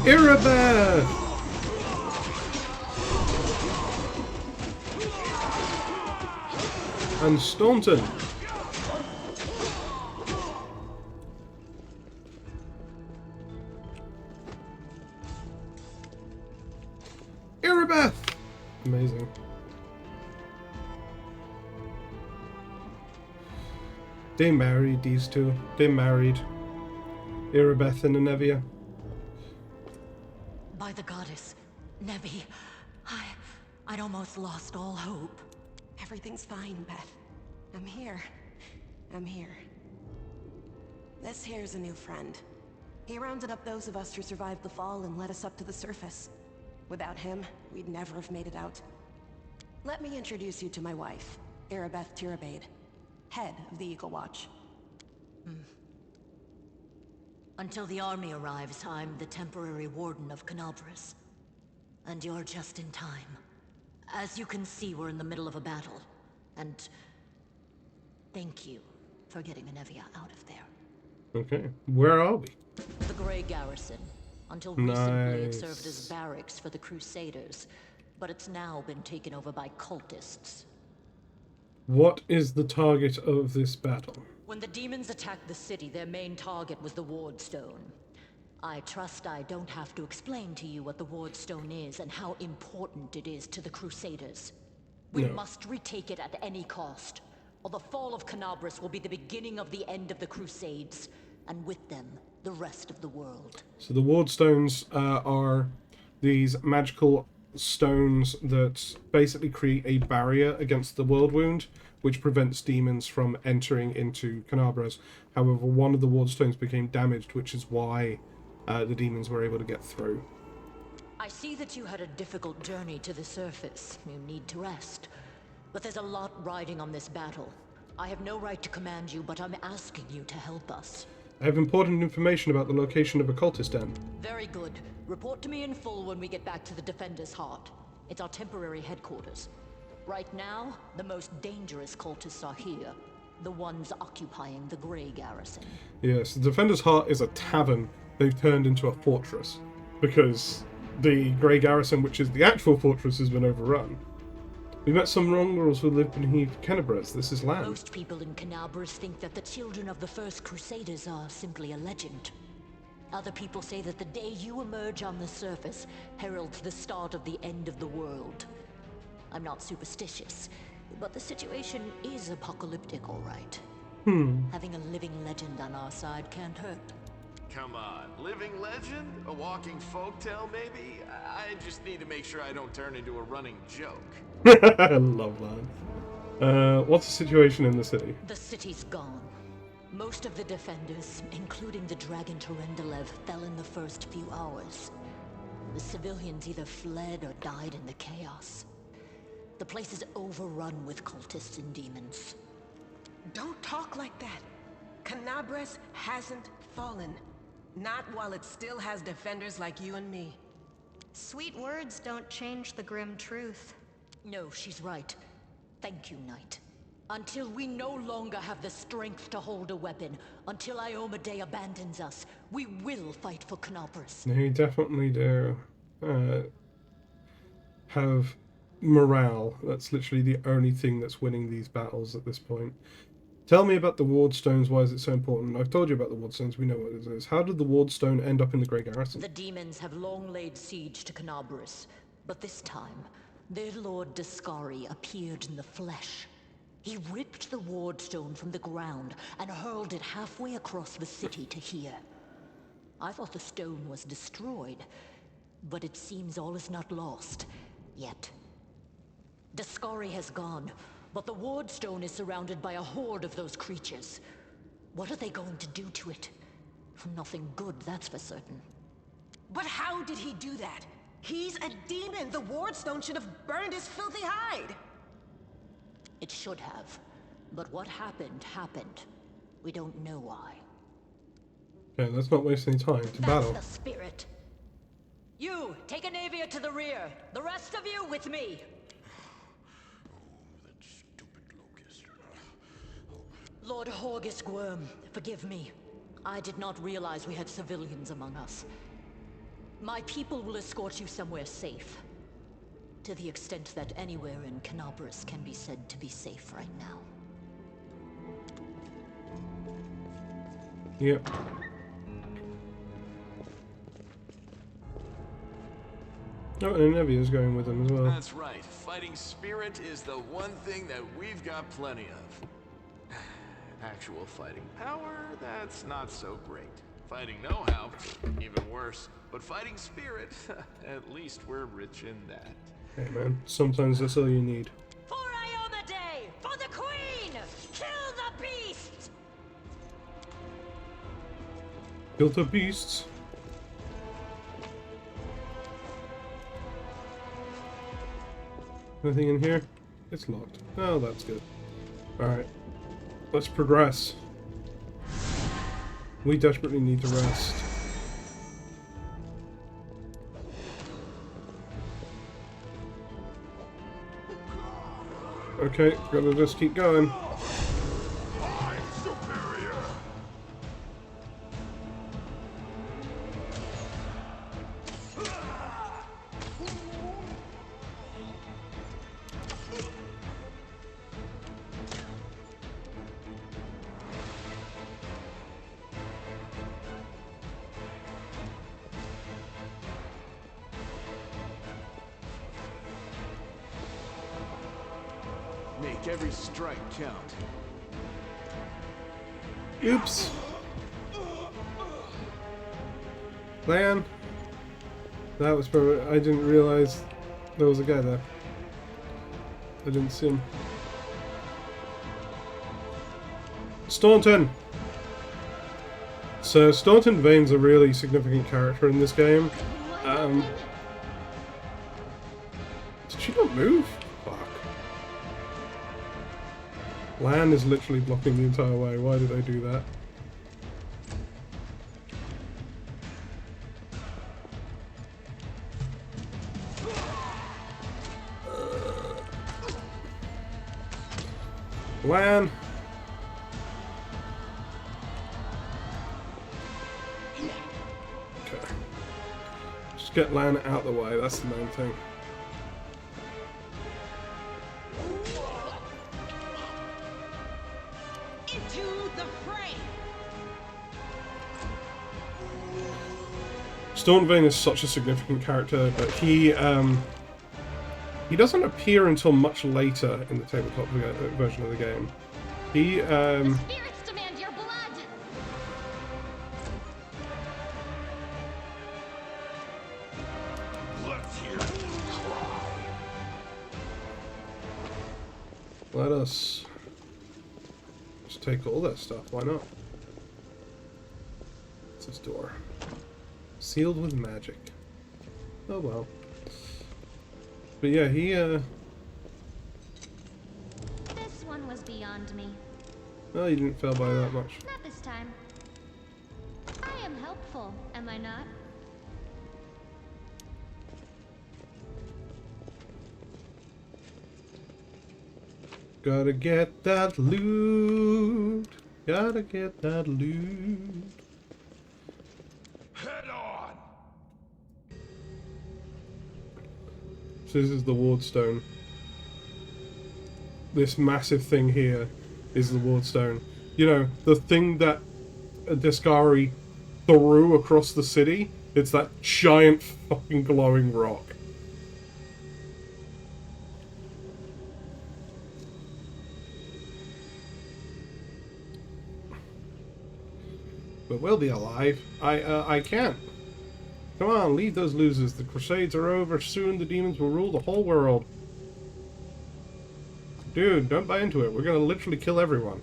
Irabeth! And Staunton. Irabeth! Amazing. They married, these two. They married. Irabeth and Anevia. By the goddess, Nevi, I'd almost lost all hope. Everything's fine, Beth. I'm here. I'm here. This here's a new friend. He rounded up those of us who survived the fall and led us up to the surface. Without him, we'd never have made it out. Let me introduce you to my wife, Irabeth Tirabade, head of the Eagle Watch. Until the army arrives, I'm the temporary warden of Canabras. And you're just in time. As you can see, we're in the middle of a battle. And thank you for getting Anevia out of there. Okay, where are we? The Grey Garrison. Until recently, it served Nice. as barracks for the Crusaders. But it's now been taken over by cultists. What is the target of this battle? When the demons attacked the city, their main target was the Ward Stone. I trust I don't have to explain to you what the Ward Stone is and how important it is to the Crusaders. We No. must retake it at any cost, or the fall of Canabras will be the beginning of the end of the Crusades, and with them, the rest of the world. So the ward stones are these magical stones that basically create a barrier against the world wound, which prevents demons from entering into Canabras. However, one of the ward stones became damaged, which is why the demons were able to get through. I see that you had a difficult journey to the surface. You need to rest. But there's a lot riding on this battle. I have no right to command you, but I'm asking you to help us. I have important information about the location of a cultist den. Very good. Report to me in full when we get back to the Defender's Heart. It's our temporary headquarters. Right now, the most dangerous cultists are here. The ones occupying the Grey Garrison. Yes, the Defender's Heart is a tavern they've turned into a fortress, because the Grey Garrison, which is the actual fortress, has been overrun. We met some mongrels who live beneath Canabras. This is land. Most people in Canabras think that the children of the first Crusaders are simply a legend. Other people say that the day you emerge on the surface heralds the start of the end of the world. I'm not superstitious, but the situation is apocalyptic, all right. Having a living legend on our side can't hurt. Come on, living legend? A walking folktale, maybe? I just need to make sure I don't turn into a running joke. I love that. What's the situation in the city? The city's gone. Most of the defenders, including the Dragon Terendelev, fell in the first few hours. The civilians either fled or died in the chaos. The place is overrun with cultists and demons. Don't talk like that. Canabras hasn't fallen. Not while it still has defenders like you and me. Sweet words don't change the grim truth. No, she's right. Thank you, Knight. Until we no longer have the strength to hold a weapon, until Iomedae abandons us, we will fight for Canabras. They definitely do have morale. That's literally the only thing that's winning these battles at this point. Tell me about the ward stones. Why is it so important? I've told you about the ward stones. We know what it is. How did the ward stone end up in the Grey Garrison? The demons have long laid siege to Canabras, but this time, their lord Dascari appeared in the flesh. He ripped the ward stone from the ground and hurled it halfway across the city to here. I thought the stone was destroyed, but it seems all is not lost yet. Dascari has gone, but the ward stone is surrounded by a horde of those creatures. What are they going to do to it? Nothing good, that's for certain. But how did he do that? He's a demon! The Wardstone should have burned his filthy hide! It should have. But what happened, happened. We don't know why. Okay, let's not waste any time to battle. That's the spirit. You, take Anevia to the rear. The rest of you with me. That stupid locust. Lord Horgus Gwyrm, forgive me. I did not realize we had civilians among us. My people will escort you somewhere safe. To the extent that anywhere in Canabras can be said to be safe right now. Yep. Oh, and Nevia's going with them as well. That's right. Fighting spirit is the one thing that we've got plenty of. Actual fighting power, that's not so great. Fighting know-how, even worse. But fighting spirit, at least we're rich in that. Hey man, sometimes that's all you need. For Iomedae! For the Queen! Kill the beast! Kill the beasts. Anything in here? It's locked. Oh, that's good. Alright. Let's progress. We desperately need to rest. Okay, gotta just keep going. Make every strike count. Oops. Man. That was probably... I didn't realize there was a guy there. I didn't see him. Staunton! So, Staunton Vane's a really significant character in this game. Did she not move? Fuck. Lan is literally blocking the entire way. Why did I do that? Lan! Okay. Just get Lan out of the way, that's the main thing. Into the fray! Staunton Vane is such a significant character, but he doesn't appear until much later in the tabletop version of the game. He Spirits demand your blood! Let's hear you cry. let us just take all that stuff. Why not? What's this door? Sealed with magic. Oh well. But yeah, he This one was beyond me. well, he didn't fail by that much. Not this time. I am helpful, am I not? Gotta get that loot. Gotta get that loot. Head on. So this is the Wardstone. This massive thing here is the Wardstone. You know, the thing that Discari threw across the city? It's that giant fucking glowing rock. But we'll be alive. I can't. Come on, leave those losers. The Crusades are over. Soon the demons will rule the whole world. Dude, don't buy into it. We're gonna literally kill everyone.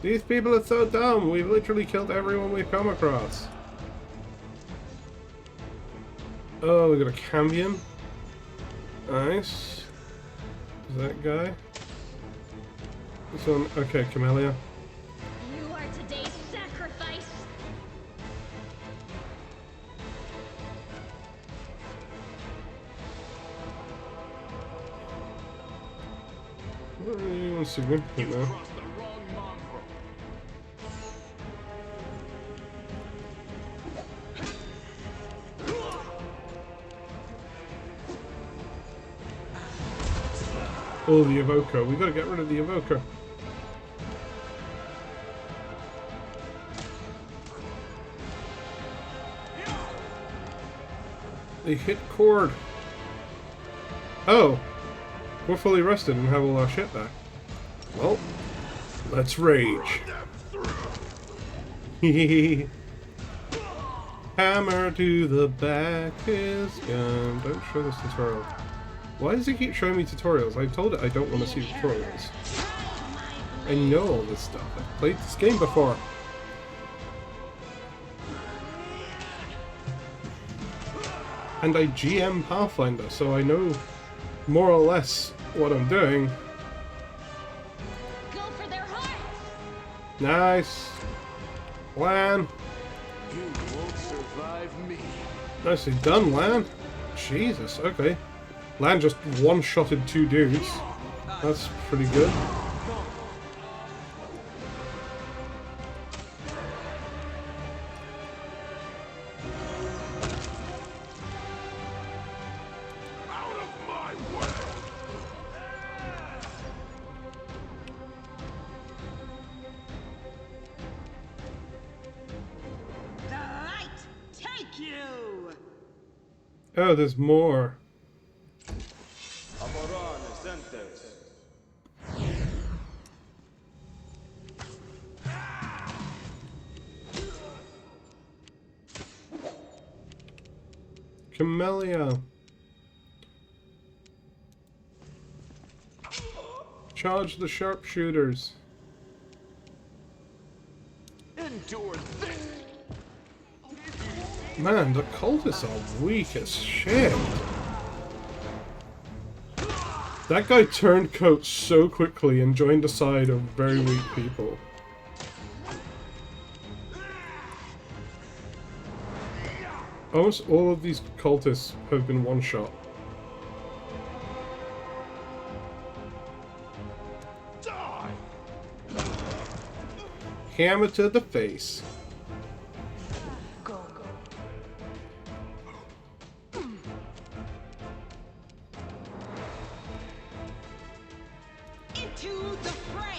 These people are so dumb. We've literally killed everyone we've come across. Oh, we got a Cambion. Nice. Is that guy? This one. Okay, Camellia. You are today's sacrifice! significant You now. crossed the wrong mongrel. Oh, the evoker. We gotta get rid of the evoker. They hit cord. Oh, we're fully rested and have all our shit back. Well, let's rage. Hammer to the back is gone. Don't show this tutorial. Why does it keep showing me tutorials? I told it I don't want to see tutorials. I know all this stuff. I've played this game before. And I GM Pathfinder, so I know more or less what I'm doing. Go for their hearts! Nice. Lan. You won't survive me. Nicely done, Lan. Jesus, okay. Lan just one-shotted 2 dudes. That's pretty good. Out of my way! The light take you! Oh, there's more. Camellia. Charge the sharpshooters. Endure this. Man, the cultists are weak as shit. That guy turned coat so quickly and joined the side of very weak people. Almost all of these cultists have been one-shot. Die! Hammer to the face. Go, go. Into the fray!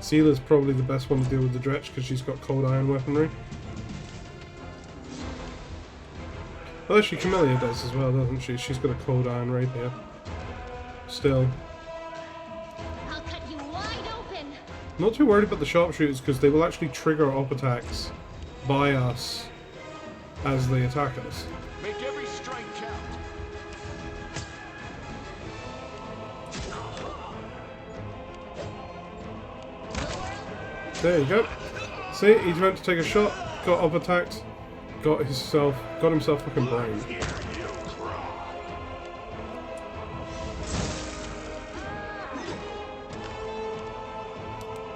Seela's probably the best one to deal with the Dretch because she's got cold iron weaponry. Oh, actually, Camellia does as well, doesn't she? She's got a cold iron rapier. Still. I'll cut you wide open! Not too worried about the sharpshooters because they will actually trigger op attacks by us as they attack us. Make every strike count. There you go. See, he went to take a shot, got op attacked, got himself fucking brained. The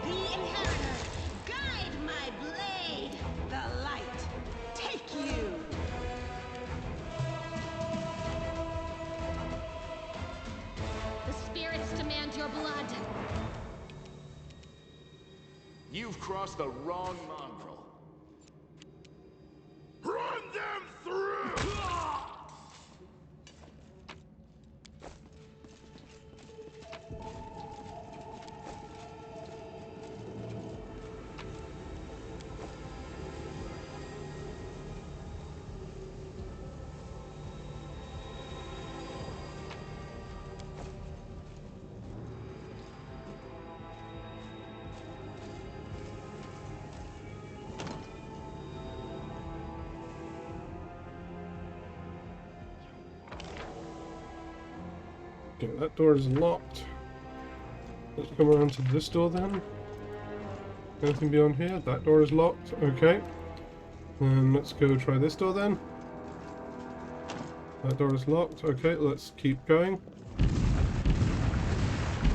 Inheritor, guide my blade! The light take you! The spirits demand your blood. You've crossed the wrong mongrel. Run them through! Okay, that door is locked. Let's come around to this door then. Anything beyond here? That door is locked. Okay. Then let's go try this door then. That door is locked. Okay, let's keep going.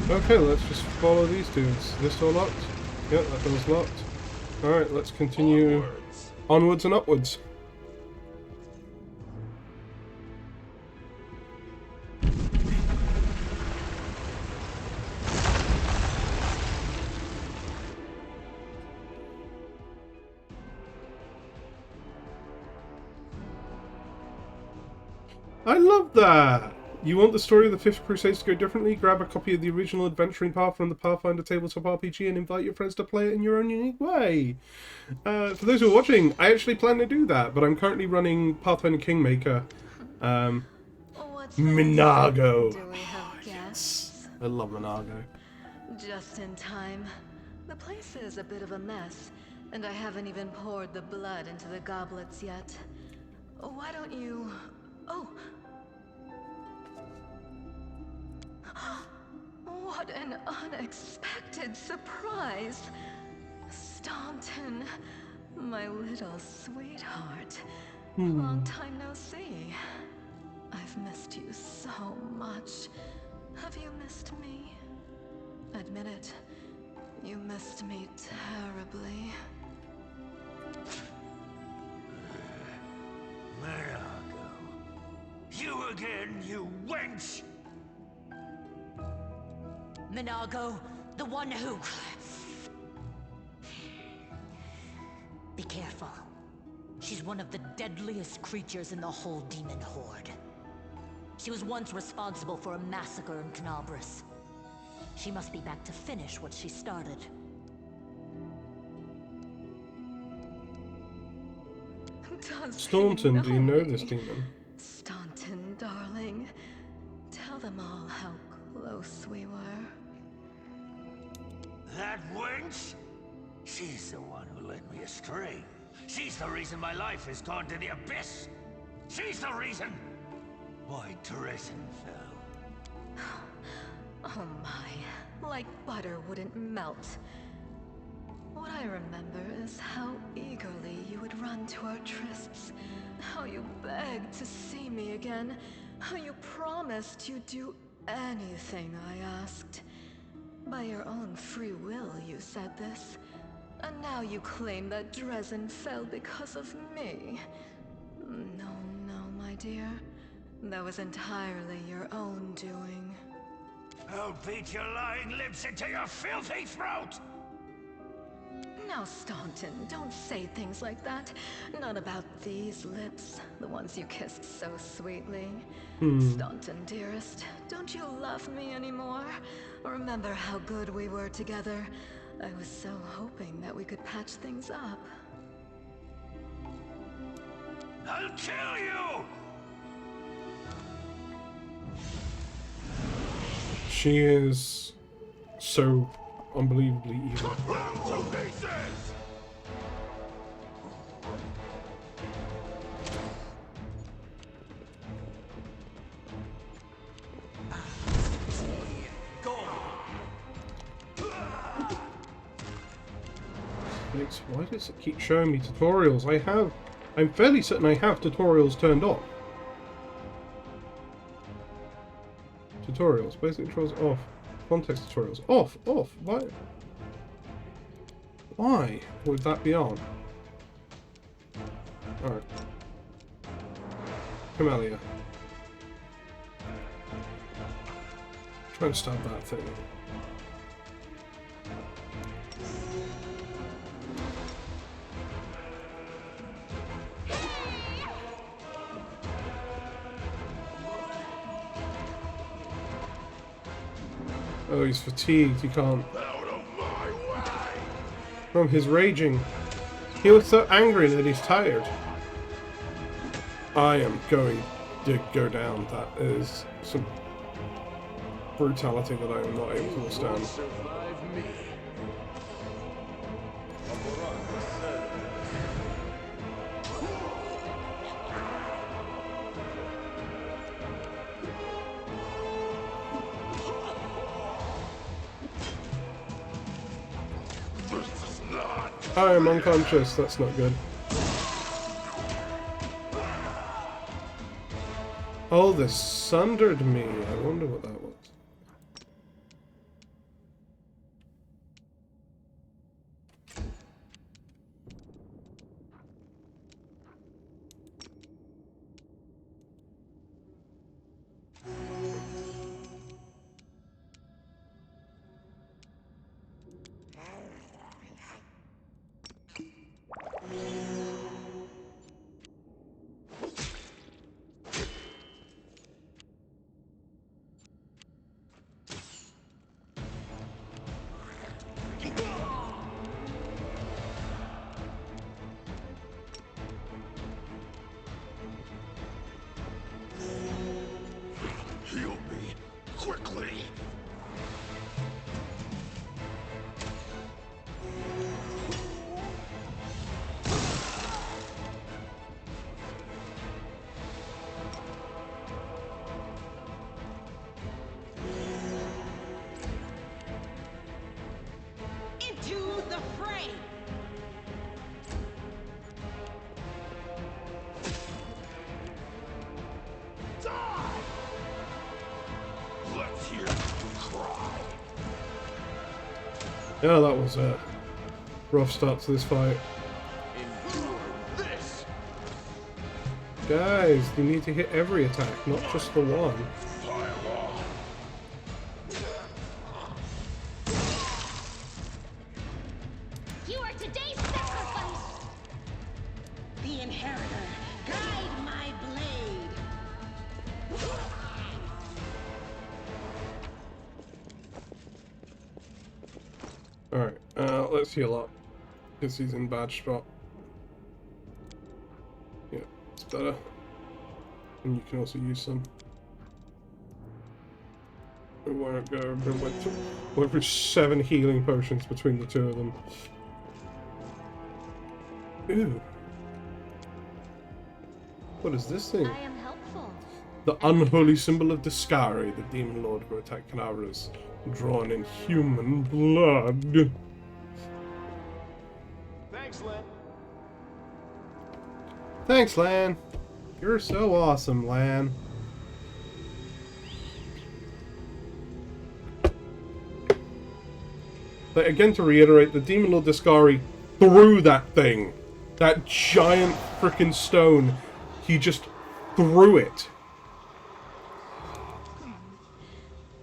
Okay, let's just follow these dudes. This door locked? Yep, that door's locked. Alright, let's continue onwards and upwards. I love that! You want the story of the Fifth Crusades to go differently? Grab a copy of the original Adventuring Path from the Pathfinder Tabletop RPG and invite your friends to play it in your own unique way. For those who are watching, I actually plan to do that, but I'm currently running Pathfinder Kingmaker. What's Minago. Do we have guests? I love Minago. Just in time. The place is a bit of a mess, and I haven't even poured the blood into the goblets yet. Why don't you... Oh! What an unexpected surprise! Staunton, my little sweetheart. Long time no see. I've missed you so much. Have you missed me? Admit it. You missed me terribly. Minago. You again, you wench! Minago, the one who... Be careful. She's one of the deadliest creatures in the whole demon horde. She was once responsible for a massacre in Canabris. She must be back to finish what she started. Staunton, do you know this demon? Staunton, darling. Tell them all how close we were. That wench? She's the one who led me astray. She's the reason my life has gone to the abyss. She's the reason why Dresden fell. Oh my, like butter wouldn't melt. What I remember is how eagerly you would run to our trysts, how you begged to see me again, how you promised you'd do anything I asked. By your own free will, you said this. And now you claim that Dresden fell because of me. No, my dear. That was entirely your own doing. I'll beat your lying lips into your filthy throat! Now, Staunton, don't say things like that. Not about these lips, the ones you kissed so sweetly. Staunton, dearest, don't you love me anymore? Remember how good we were together? I was so hoping that we could patch things up. I'll kill you! She is so unbelievably evil. Why does it keep showing me tutorials? I'm fairly certain I have tutorials turned off. Tutorials, basic tutorials off. Context tutorials off. Why would that be on? Alright. Camellia. Try and stab that thing. Oh, he's fatigued. He can't. From his raging. He was so angry that he's tired. I am going to go down. That is some brutality that I am not able to withstand. I am unconscious, that's not good. Oh, this sundered me. I wonder what that was. Yeah, that was a rough start to this fight. Endure this. Guys, you need to hit every attack, not just the one. You are today's sacrifice! The Inheritor, guide my blade! Alright, let's heal up. Because he's in bad spot. Yeah, it's better. And you can also use some. It won't go. Went through 7 healing potions between the two of them. Ooh. What is this thing? I am helpful. The unholy symbol of Discari, the demon lord who attacked Canabras, drawn in human blood. Thanks, Len. Thanks, Lan. You're so awesome, Lan. But again, to reiterate, the demon lord Discari threw that thing. That giant frickin' stone. He just threw it.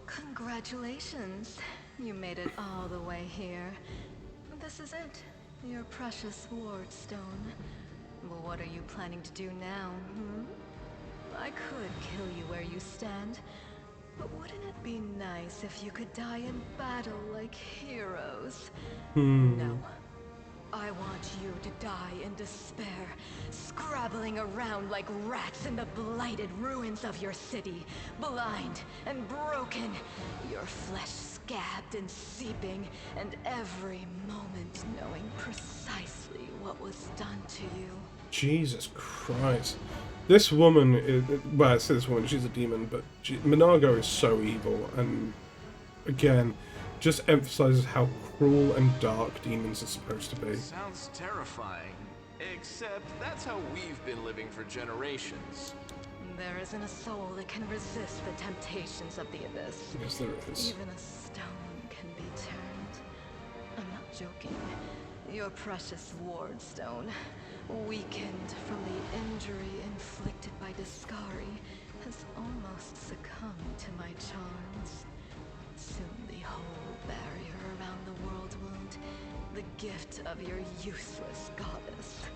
Congratulations. You made it all the way here. This is it. Your precious ward stone. Well, what are you planning to do now, I could kill you where you stand, but wouldn't it be nice if you could die in battle like heroes? No. I want you to die in despair, scrabbling around like rats in the blighted ruins of your city, blind and broken, your flesh scabbed and seeping, and every moment knowing precisely what was done to you. Jesus Christ. This woman is, well, I say this woman, she's a demon, but Minago is so evil, and again, just emphasizes how cruel and dark demons are supposed to be. Sounds terrifying. Except that's how we've been living for generations. There isn't a soul that can resist the temptations of the abyss. Yes, there is. Even a stone can be turned. I'm not joking. Your precious ward stone, weakened from the injury inflicted by Discari, has almost succumbed to my charms. Soon the whole barrier around the world wound, the gift of your useless goddess,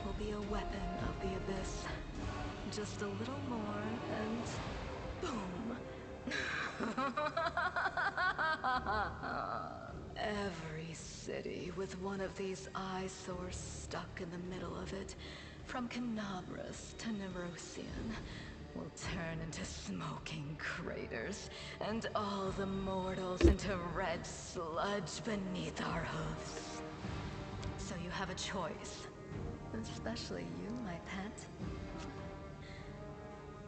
will be a weapon of the abyss. Just a little more, and boom! Every city with one of these eyesores stuck in the middle of it, from Canabras to Nerosian, will turn into smoking craters, and all the mortals into red sludge beneath our hoofs. So you have a choice. Especially you, my pet.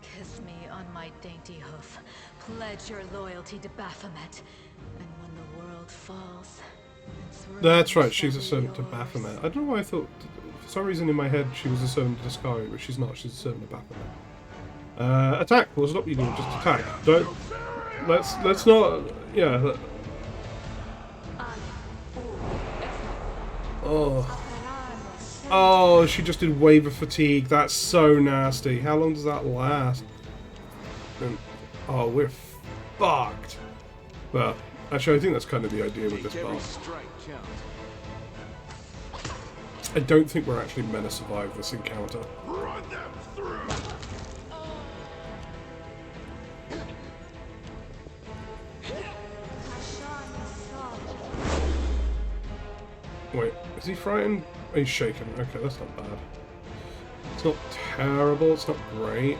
Kiss me on my dainty hoof. Pledge your loyalty to Baphomet. And when the world falls, that's right, she's a servant to Baphomet. I don't know why I thought, for some reason in my head, she was a servant to Discari, but she's not, she's a servant to Baphomet. Attack! We'll stop you doing, just attack. Don't... Let's not... Yeah. Oh. Oh, she just did Wave of Fatigue. That's so nasty. How long does that last? And, oh, we're fucked. Well, actually, I think that's kind of the idea with this boss. I don't think we're actually meant to survive this encounter. Run them through. Wait, is he frightened? Oh, he's shaken. Okay, that's not bad. It's not terrible, it's not great.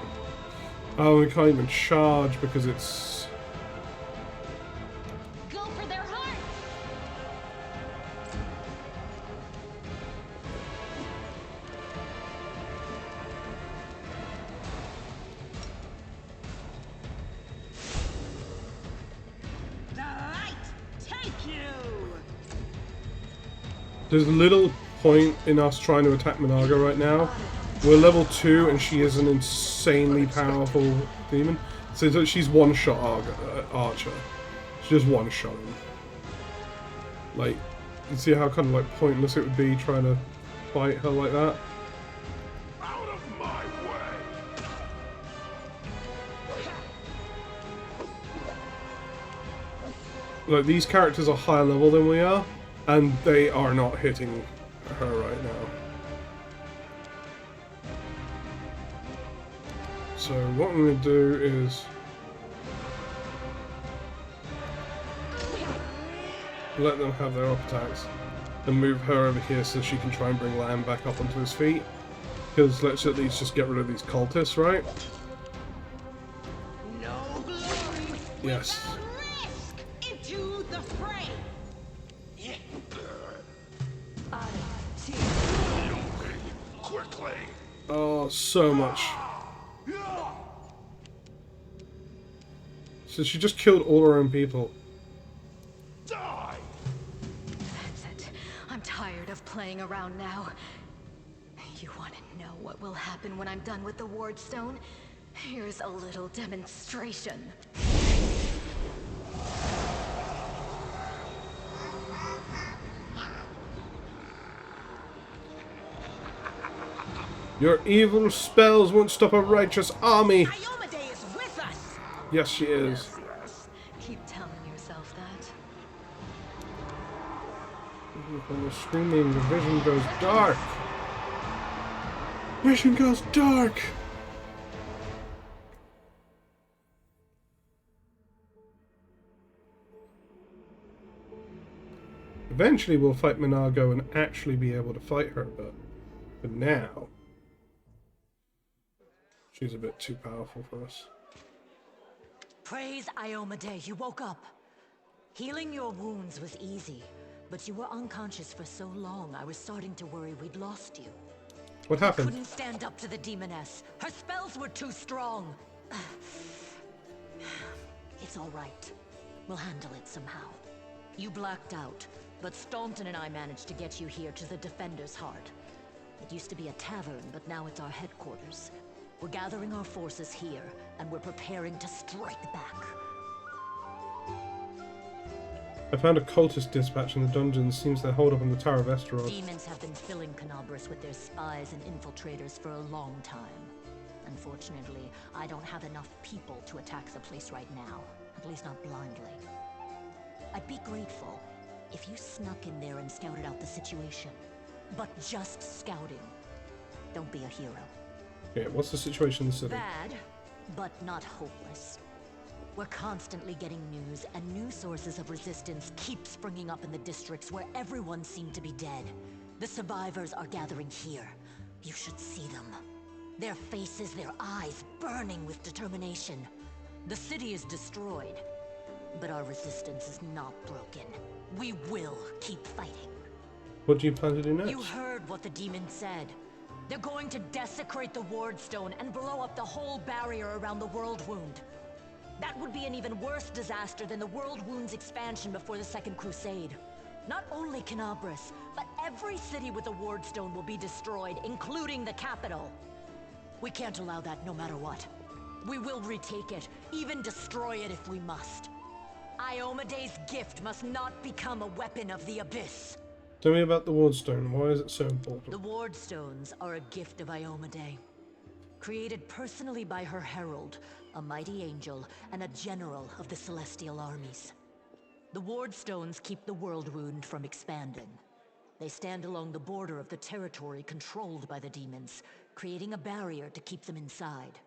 Oh, we can't even charge because it's... Go for their hearts! The light, take you! There's little point in us trying to attack Minaga right now. We're level 2 and she is an insanely powerful demon. So she's one-shot archer. She just one-shot him. Like, you see how kind of like pointless it would be trying to fight her like that? Out of my way! Like, these characters are higher level than we are, and they are not hitting her right now. So what I'm going to do is let them have their up attacks and move her over here so she can try and bring Lamb back up onto his feet. Because let's at least just get rid of these cultists, right? No glory Yes. risk into the fray. Quickly! Oh, so much. So she just killed all her own people. Die! That's it. I'm tired of playing around now. You want to know what will happen when I'm done with the Ward Stone? Here's a little demonstration. Your evil spells won't stop a righteous army. Iomade is with us. Yes, she is. Keep telling yourself that. When you're screaming, the vision goes dark. Vision goes dark. Eventually we'll fight Minago and actually be able to fight her, but for now, she's a bit too powerful for us. Praise Iomade, you woke up. Healing your wounds was easy, but you were unconscious for so long, I was starting to worry we'd lost you. What happened? Couldn't stand up to the demoness. Her spells were too strong. It's all right. We'll handle it somehow. You blacked out, but Staunton and I managed to get you here to the Defender's Heart. It used to be a tavern, but now it's our headquarters. We're gathering our forces here, and we're preparing to strike back. I found a cultist dispatch in the dungeons. Seems they're holed up in the Tower of Esteros. Demons have been filling Canabras with their spies and infiltrators for a long time. Unfortunately, I don't have enough people to attack the place right now. At least not blindly. I'd be grateful if you snuck in there and scouted out the situation. But just scouting. Don't be a hero. Yeah, what's the situation in the city? Bad, but not hopeless. We're constantly getting news, and new sources of resistance keep springing up in the districts where everyone seemed to be dead. The survivors are gathering here. You should see them. Their faces, their eyes burning with determination. The city is destroyed, but our resistance is not broken. We will keep fighting. What do you plan to do next? You heard what the demon said. They're going to desecrate the Ward Stone and blow up the whole barrier around the World Wound. That would be an even worse disaster than the World Wound's expansion before the Second Crusade. Not only Canabras, but every city with a Ward Stone will be destroyed, including the capital. We can't allow that no matter what. We will retake it, even destroy it if we must. Iomade's gift must not become a weapon of the Abyss. Tell me about the Wardstone. Why is it so important? The Ward Stones are a gift of Iomade. Created personally by her herald, a mighty angel, and a general of the Celestial armies. The Ward Stones keep the World Wound from expanding. They stand along the border of the territory controlled by the demons, creating a barrier to keep them inside.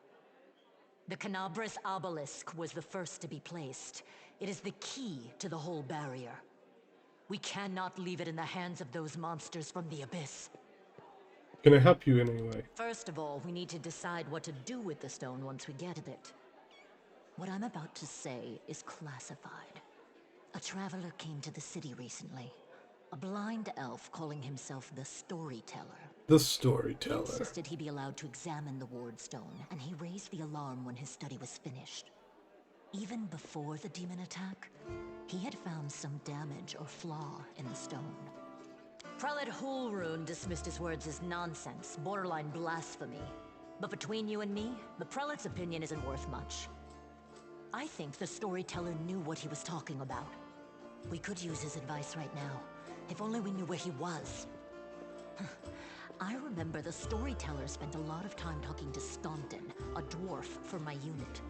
The Canabras Obelisk was the first to be placed. It is the key to the whole barrier. We cannot leave it in the hands of those monsters from the Abyss. Can I help you in any way? First of all, we need to decide what to do with the stone once we get it. What I'm about to say is classified. A traveler came to the city recently. A blind elf calling himself the Storyteller. The He Storyteller. insisted he be allowed to examine the Ward Stone, and he raised the alarm when his study was finished. Even before the demon attack, he had found some damage or flaw in the stone. Prelate Hulrune dismissed his words as nonsense, borderline blasphemy. But between you and me, the prelate's opinion isn't worth much. I think the Storyteller knew what he was talking about. We could use his advice right now. If only we knew where he was. I remember the storyteller spent a lot of time talking to Staunton, a dwarf from my unit.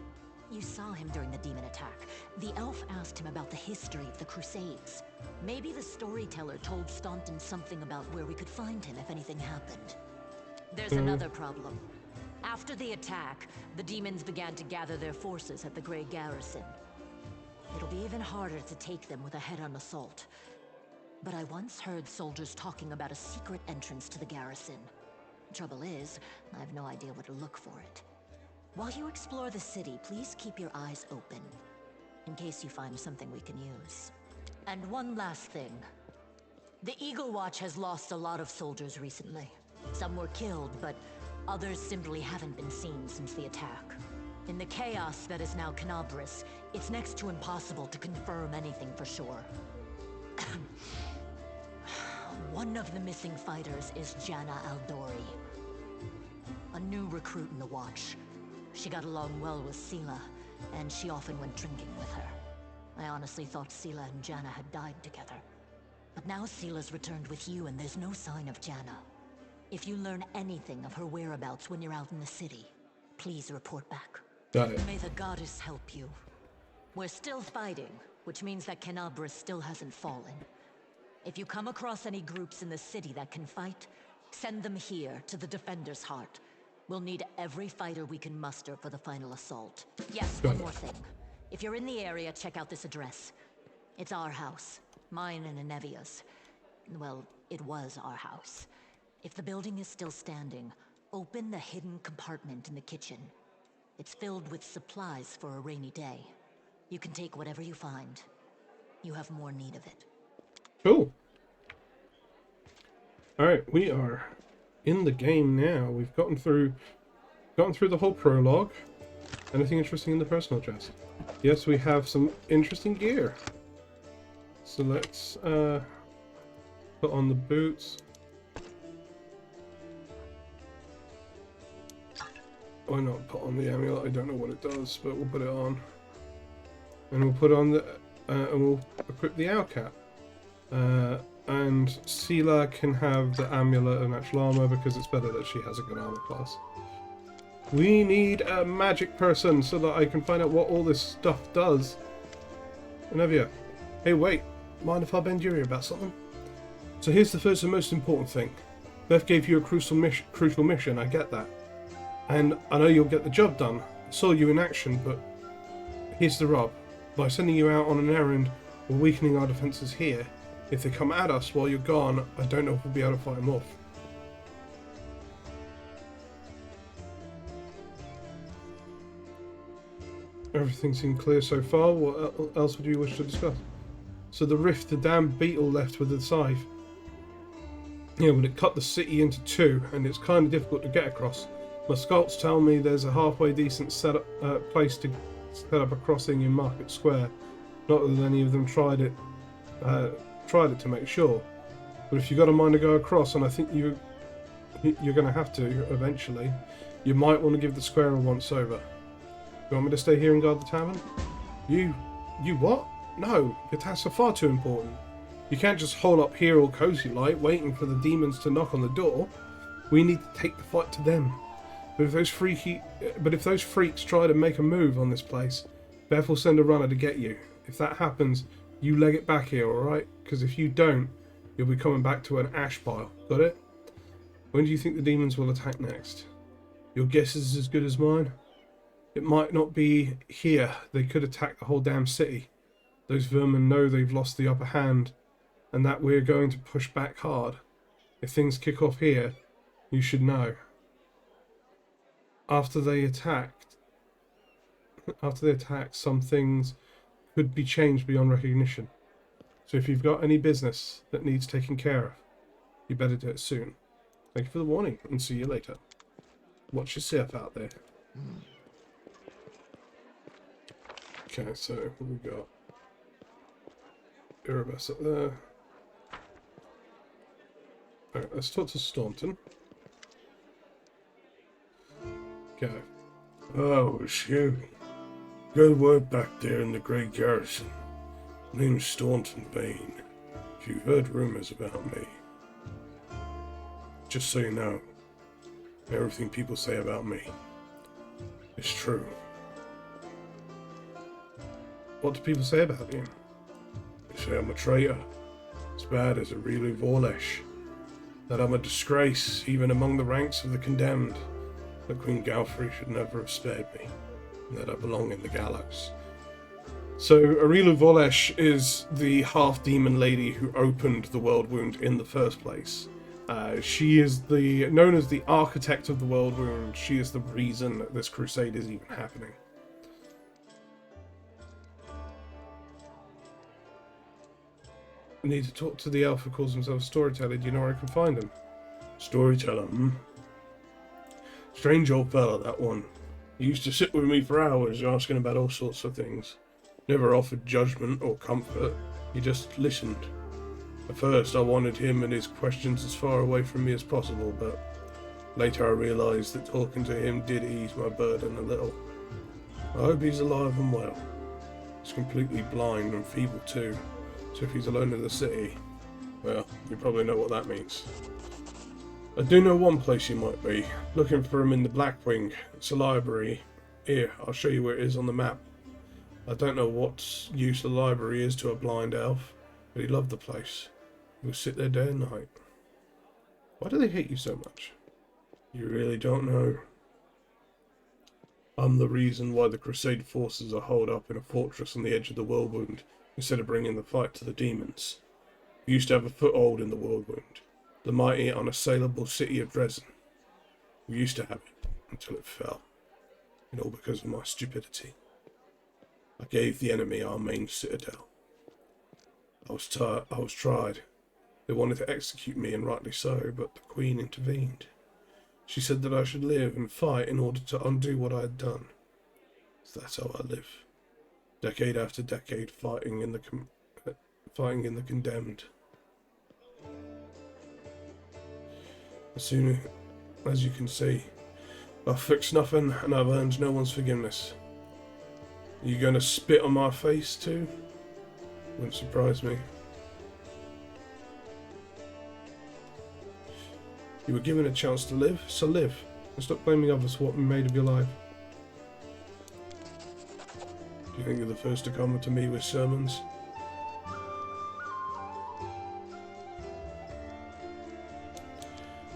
You saw him during the demon attack. The elf asked him about the history of the Crusades. Maybe the storyteller told Staunton something about where we could find him if anything happened. There's another problem. After the attack, the demons began to gather their forces at the Grey Garrison. It'll be even harder to take them with a head-on assault. But I once heard soldiers talking about a secret entrance to the garrison. Trouble is, I have no idea where to look for it. While you explore the city, please keep your eyes open, in case you find something we can use. And one last thing. The Eagle Watch has lost a lot of soldiers recently. Some were killed, but others simply haven't been seen since the attack. In the chaos that is now Canabris, it's next to impossible to confirm anything for sure. One of the missing fighters is Janna Aldori, a new recruit in the Watch. She got along well with Sela, and she often went drinking with her. I honestly thought Sela and Janna had died together. But now Sela's returned with you, and there's no sign of Janna. If you learn anything of her whereabouts when you're out in the city, please report back. Got it. May the goddess help you. We're still fighting, which means that Canabris still hasn't fallen. If you come across any groups in the city that can fight, send them here to the Defender's Heart. We'll need every fighter we can muster for the final assault. Yes, one more thing. If you're in the area, check out this address. It's our house. Mine and Inevia's. Well, it was our house. If the building is still standing, open the hidden compartment in the kitchen. It's filled with supplies for a rainy day. You can take whatever you find. You have more need of it. Cool. Alright, we are in the game now. We've gotten through the whole prologue. Anything interesting in the personal chest? Yes, we have some interesting gear. So let's put on the boots. Why not put on the amulet? I don't know what it does, but we'll put it on. And we'll put on the and we'll equip the owl cap. And Sela can have the amulet of natural armor because it's better that she has a good armor class. We need a magic person so that I can find out what all this stuff does. Inevia. Hey, wait. Mind if I bend your ear about something? So here's the first and most important thing. Beth gave you a crucial mission, I get that. And I know you'll get the job done. I saw you in action, but here's the rub. By sending you out on an errand, we're weakening our defences here. If they come at us while you're gone, I don't know if we'll be able to fight them off. Everything seemed clear so far. What else would you wish to discuss? So the rift the damn beetle left with the scythe. Yeah, but it cut the city into two, and it's kind of difficult to get across. My scouts tell me there's a halfway decent place to set up a crossing in Market Square. Not that any of them tried it to make sure. But if you got a mind to go across, and I think you're going to have to eventually, you might want to give the square a once over. You want me to stay here and guard the tavern? You what? No, your tasks are far too important. You can't just hole up here all cozy like, waiting for the demons to knock on the door. We need to take the fight to them. But if those freaks try to make a move on this place, Beth will send a runner to get you. If that happens, you leg it back here, alright? Because if you don't, you'll be coming back to an ash pile. Got it? When do you think the demons will attack next? Your guess is as good as mine. It might not be here. They could attack the whole damn city. Those vermin know they've lost the upper hand, and that we're going to push back hard. If things kick off here, you should know. After they attack, some things could be changed beyond recognition. So if you've got any business that needs taking care of, you better do it soon. Thank you for the warning, and see you later. Watch yourself out there. Okay, so what we got? Erebus up there. Alright, let's talk to Staunton. Okay. Oh, Sherry. Good work back there in the Great Garrison. My name's Staunton Vane. If you've heard rumors about me, just so you know, everything people say about me is true. What do people say about you? They say I'm a traitor, as bad as a Rilu Vorlesh, that I'm a disgrace even among the ranks of the condemned, that Queen Galfrey should never have spared me, and that I belong in the gallows. So, Arilu Volesh is the half-demon lady who opened the World Wound in the first place. She is known as the architect of the World Wound. She is the reason that this crusade is even happening. I need to talk to the elf who calls himself Storyteller. Do you know where I can find him? Storyteller, Strange old fella, that one. He used to sit with me for hours, asking about all sorts of things. Never offered judgment or comfort, he just listened. At first I wanted him and his questions as far away from me as possible, but later I realised that talking to him did ease my burden a little. I hope he's alive and well. He's completely blind and feeble too, so if he's alone in the city, well, you probably know what that means. I do know one place he might be, looking for him in the Blackwing. It's a library. Here, I'll show you where it is on the map. I don't know what use the library is to a blind elf, but he loved the place. He would sit there day and night. Why do they hate you so much? You really don't know. I'm the reason why the Crusade forces are holed up in a fortress on the edge of the Whirlwind, instead of bringing the fight to the demons. We used to have a foothold in the Whirlwind, the mighty unassailable city of Dresden. We used to have it, until it fell. And all because of my stupidity. I gave the enemy our main citadel. I was tried. They wanted to execute me, and rightly so, but the Queen intervened. She said that I should live and fight in order to undo what I had done. So that's how I live. Decade after decade, fighting in the condemned. As soon as you can see, I've fixed nothing, and I've earned no one's forgiveness. Are you going to spit on my face too? Wouldn't surprise me. You were given a chance to live, so live. And stop blaming others for what we made of your life. Do you think you're the first to come to me with sermons?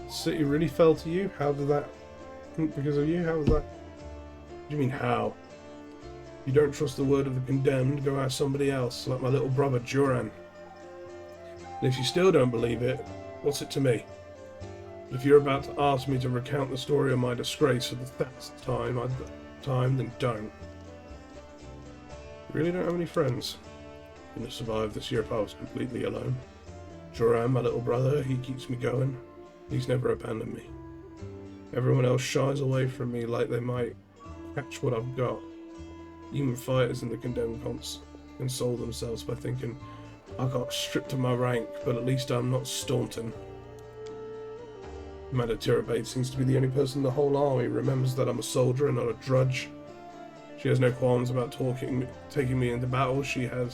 The city really fell to you? How did that... Because of you? How was that... What do you mean, how? You don't trust the word of the condemned, go ask somebody else, like my little brother Joran. And if you still don't believe it, what's it to me? If you're about to ask me to recount the story of my disgrace for the thousandth time, then don't. You really don't have any friends. Couldn't have survived this year if I was completely alone. Joran, my little brother, he keeps me going. He's never abandoned me. Everyone else shies away from me like they might catch what I've got. Even fighters in the condemned console themselves by thinking, I got stripped of my rank, but at least I'm not Staunton. Amanda Tirabade seems to be the only person in the whole army who remembers that I'm a soldier and not a drudge. She has no qualms about taking me into battle. She had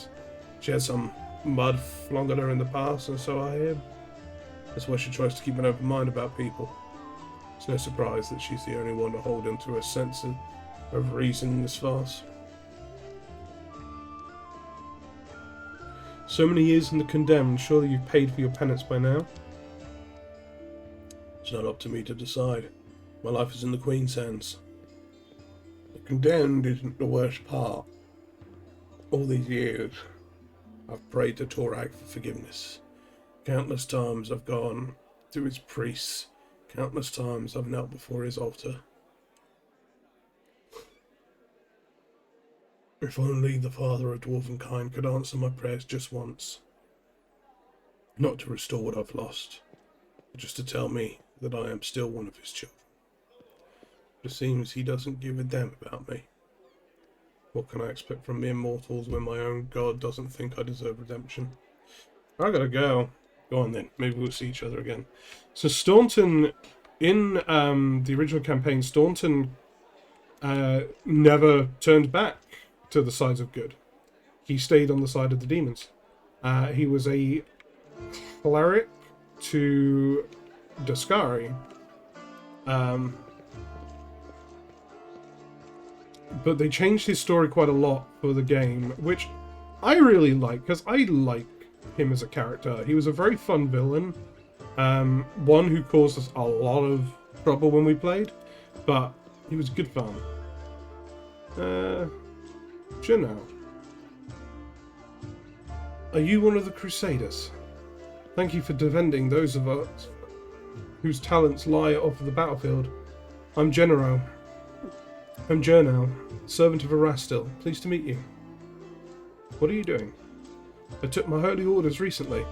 some mud flung at her in the past, and so I hear. That's why she tries to keep an open mind about people. It's no surprise that she's the only one to hold into a sense of reason in this farce. So many years in the condemned, surely you've paid for your penance by now? It's not up to me to decide. My life is in the Queen's hands. The condemned isn't the worst part. All these years, I've prayed to Torag for forgiveness. Countless times I've gone to his priests. Countless times I've knelt before his altar. If only the Father of Dwarvenkind could answer my prayers just once. Not to restore what I've lost, but just to tell me that I am still one of his children. But it seems he doesn't give a damn about me. What can I expect from mere mortals when my own God doesn't think I deserve redemption? I gotta go. Go on then, maybe we'll see each other again. So Staunton, in the original campaign, Staunton never turned back to the sides of good. he stayed on the side of the demons. He was a cleric to Dascari. But they changed his story quite a lot for the game, which I really like, because I like him as a character. He was a very fun villain. One who caused us a lot of trouble when we played, but he was good fun. Janelle. Are you one of the Crusaders? Thank you for defending those of us whose talents lie off the battlefield. I'm General. I'm Jernal, servant of Erastil. Pleased to meet you. What are you doing? I took my holy orders recently.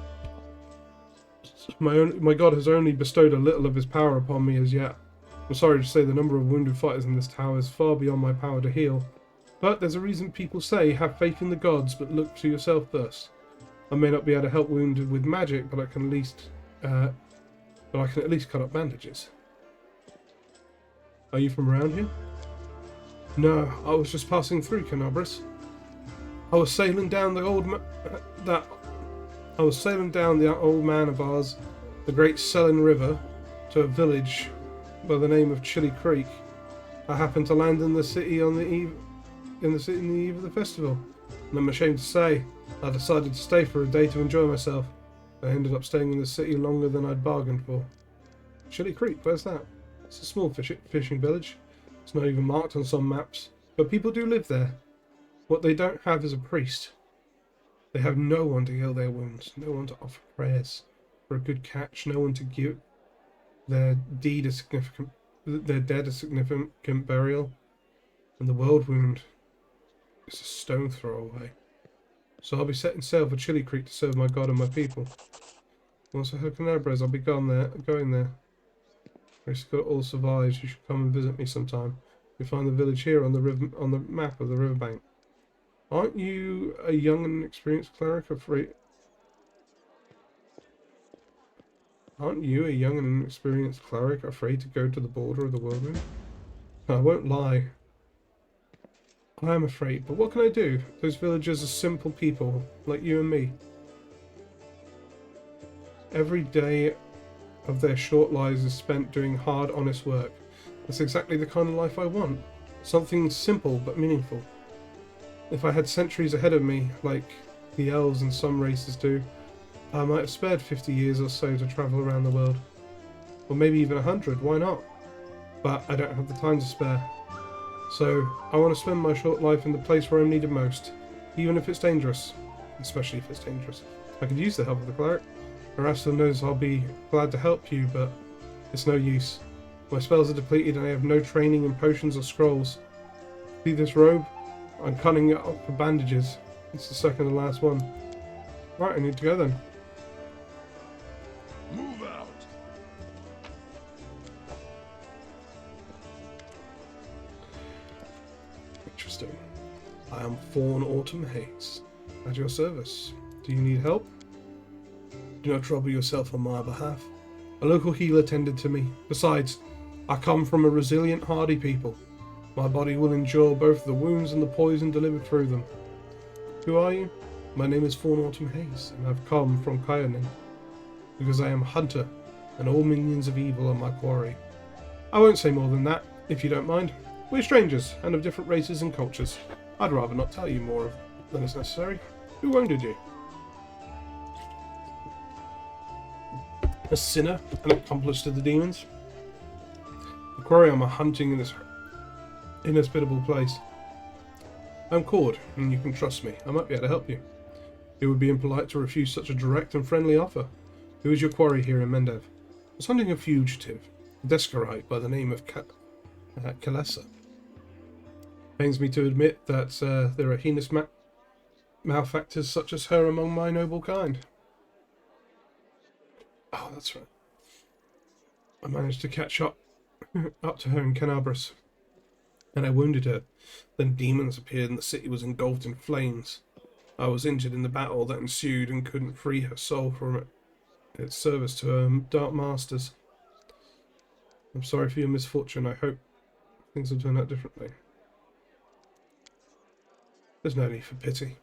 My god has only bestowed a little of his power upon me as yet. I'm sorry to say the number of wounded fighters in this tower is far beyond my power to heal. But there's a reason people say, have faith in the gods, but look to yourself first. I may not be able to help wounded with magic, but I can at least cut up bandages. Are you from around here? No, I was just passing through Canabris. I was sailing down the old man of ours, the great Selin River, to a village by the name of Chili Creek. I happened to land in the city on the eve of the festival, and I'm ashamed to say, I decided to stay for a day to enjoy myself. I ended up staying in the city longer than I'd bargained for. Chili Creek, where's that? It's a small fishing village. It's not even marked on some maps, but people do live there. What they don't have is a priest. They have no one to heal their wounds, no one to offer prayers for a good catch, no one to give their dead a significant burial, and the world wound is a stone throw away. So I'll be setting sail for Chili Creek to serve my god and my people. Once I have Canabres, I'll be going there. Grace got all survives. You should come and visit me sometime. You find the village here on the map of the riverbank. Aren't you a young and experienced cleric afraid? Aren't you a young and experienced cleric afraid to go to the border of the whirlwind? I won't lie. I am afraid, but what can I do? Those villagers are simple people, like you and me. Every day of their short lives is spent doing hard, honest work. That's exactly the kind of life I want. Something simple but meaningful. If I had centuries ahead of me, like the elves and some races do, I might have spared 50 years or so to travel around the world. Or maybe even 100, why not? But I don't have the time to spare. So, I want to spend my short life in the place where I'm needed most, even if it's dangerous. Especially if it's dangerous. I could use the help of the cleric. Erastil knows I'll be glad to help you, but it's no use. My spells are depleted and I have no training in potions or scrolls. See this robe? I'm cutting it up for bandages. It's the second and last one. Right, I need to go then. Move out! Interesting. I am Fawn Autumn Haze. At your service. Do you need help? Do not trouble yourself on my behalf. A local healer tended to me. Besides, I come from a resilient, hardy people. My body will endure both the wounds and the poison delivered through them. Who are you? My name is Fawn Autumn Haze, and I've come from Kyonin, because I am a hunter, and all minions of evil are my quarry. I won't say more than that, if you don't mind. We're strangers, and of different races and cultures. I'd rather not tell you more than is necessary. Who wounded you? A sinner, an accomplice to the demons. The quarry I'm hunting in this inhospitable place. I'm Cord, and you can trust me. I might be able to help you. It would be impolite to refuse such a direct and friendly offer. Who is your quarry here in Mendev? I was hunting a fugitive, a Descarite by the name of Kalessa. Pains me to admit that there are heinous malefactors such as her among my noble kind. Oh, that's right. I managed to catch up to her in Canabris, and I wounded her. Then demons appeared and the city was engulfed in flames. I was injured in the battle that ensued and couldn't free her soul from its service to her dark masters. I'm sorry for your misfortune. I hope things will turn out differently. There's no need for pity.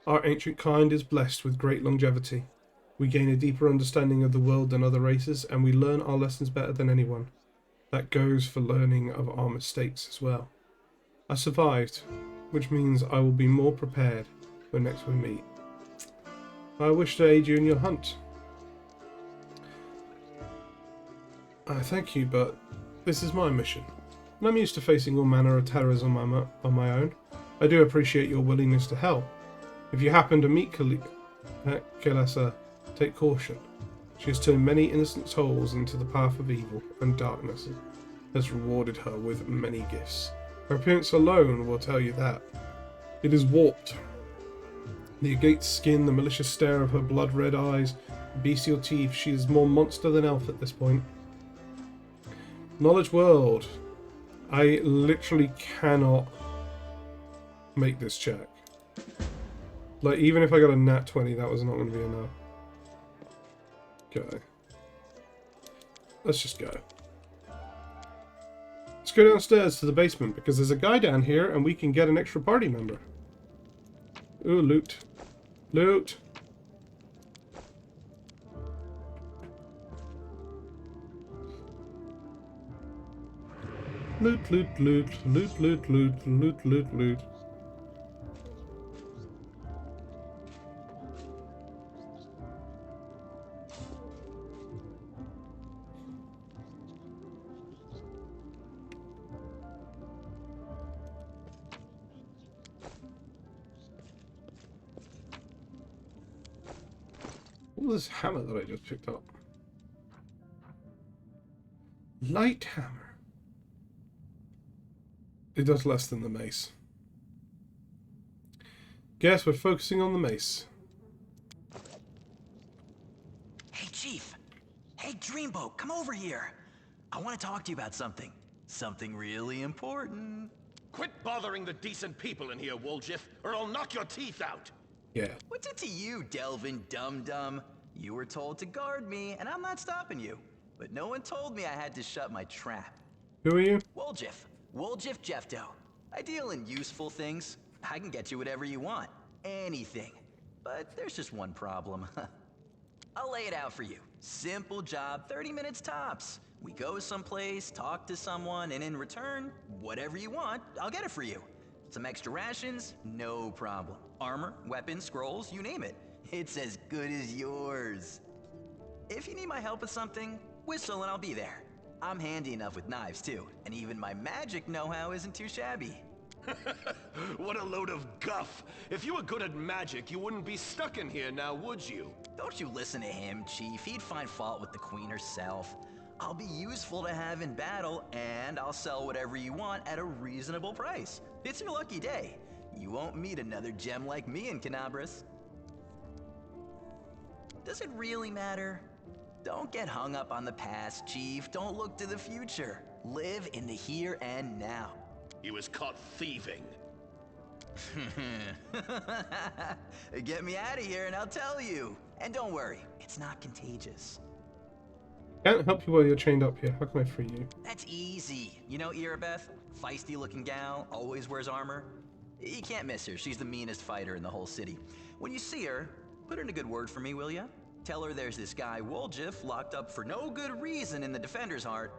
Our ancient kind is blessed with great longevity. We gain a deeper understanding of the world than other races, and we learn our lessons better than anyone. That goes for learning of our mistakes as well. I survived, which means I will be more prepared when next we meet. I wish to aid you in your hunt. I thank you, but this is my mission, and I'm used to facing all manner of terrors on my own. I do appreciate your willingness to help. If you happen to meet Kalesa, take caution. She has turned many innocent souls into the path of evil, and darkness has rewarded her with many gifts. Her appearance alone will tell you that. It is warped. The agate skin, the malicious stare of her blood-red eyes, bestial teeth, she is more monster than elf at this point. Knowledge world. I literally cannot make this check. Like, even if I got a nat 20, that was not going to be enough. Okay. Let's just go. Let's go downstairs to the basement, because there's a guy down here, and we can get an extra party member. Ooh, loot. Loot! Loot, loot, loot, loot, loot, loot, loot, loot, loot. What was this hammer that I just picked up? Light hammer. It does less than the mace. Guess we're focusing on the mace. Hey, Chief. Hey, Dreamboat, come over here. I want to talk to you about something. Something really important. Quit bothering the decent people in here, Woljiff, or I'll knock your teeth out. Yeah. What's it to you, Delvin Dum-Dum? You were told to guard me, and I'm not stopping you. But no one told me I had to shut my trap. Who are you? Woljiff. Woljiff Jeffdo. I deal in useful things. I can get you whatever you want. Anything. But there's just one problem. I'll lay it out for you. Simple job, 30 minutes tops. We go someplace, talk to someone, and in return, whatever you want, I'll get it for you. Some extra rations? No problem. Armor, weapons, scrolls, you name it. It's as good as yours. If you need my help with something, whistle and I'll be there. I'm handy enough with knives too, and even my magic know-how isn't too shabby. What a load of guff. If you were good at magic, you wouldn't be stuck in here now, would you? Don't you listen to him, Chief. He'd find fault with the Queen herself. I'll be useful to have in battle, and I'll sell whatever you want at a reasonable price. It's your lucky day. You won't meet another gem like me in Canabras. Does it really matter? Don't get hung up on the past, Chief. Don't look to the future. Live in the here and now. He was caught thieving. Get me out of here and I'll tell you. And don't worry, it's not contagious. Can't help you while you're chained up here. How can I free you? That's easy. You know Irabeth? Feisty looking gal, always wears armor. You can't miss her. She's the meanest fighter in the whole city. When you see her, put in a good word for me, will ya? Tell her there's this guy Woljiff locked up for no good reason in the Defender's Heart.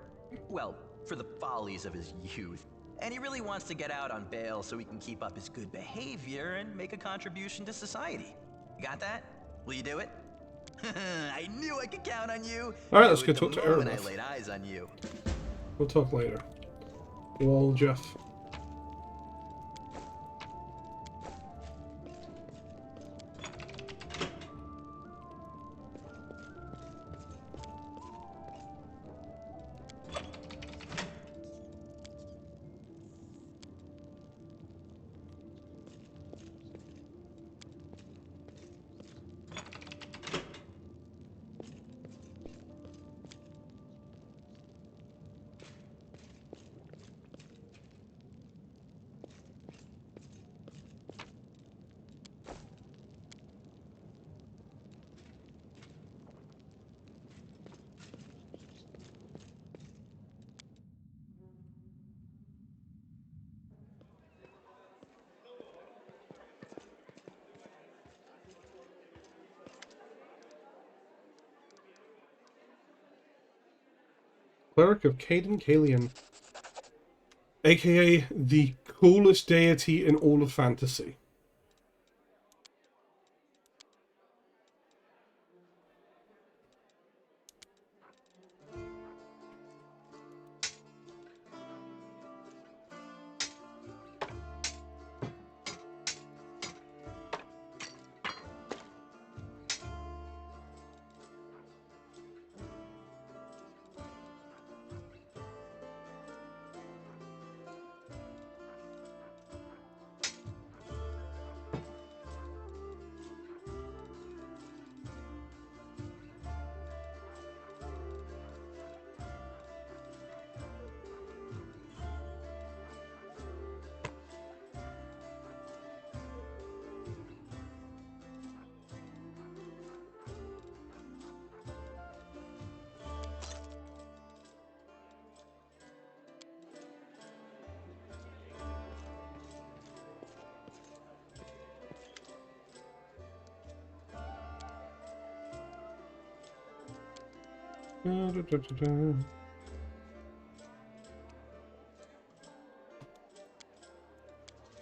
Well, for the follies of his youth. And he really wants to get out on bail so he can keep up his good behavior and make a contribution to society. You got that? Will you do it? I knew I could count on you. Alright, let's go talk to Erebeth. When I laid eyes on you. We'll talk later. Well, Jeff. Cleric of Caden Kalian, aka the coolest deity in all of fantasy.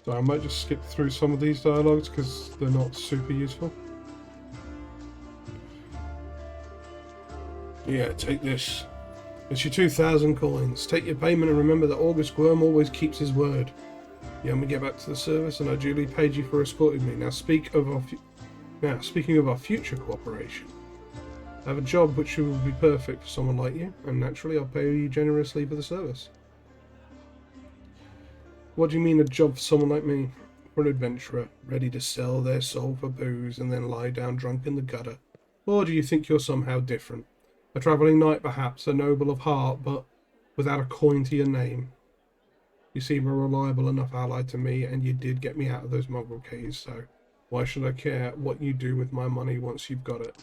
So I might just skip through some of these dialogues because they're not super useful. Yeah, take this. It's your 2,000 coins. Take your payment and remember that August Worm always keeps his word. You helped me get back to the service and I duly paid you for escorting me. Now speaking of our future cooperation. I have a job which will be perfect for someone like you, and naturally I'll pay you generously for the service. What do you mean a job for someone like me? For an adventurer, ready to sell their soul for booze and then lie down drunk in the gutter? Or do you think you're somehow different? A travelling knight perhaps, a noble of heart, but without a coin to your name. You seem a reliable enough ally to me, and you did get me out of those mongrel caves, so why should I care what you do with my money once you've got it?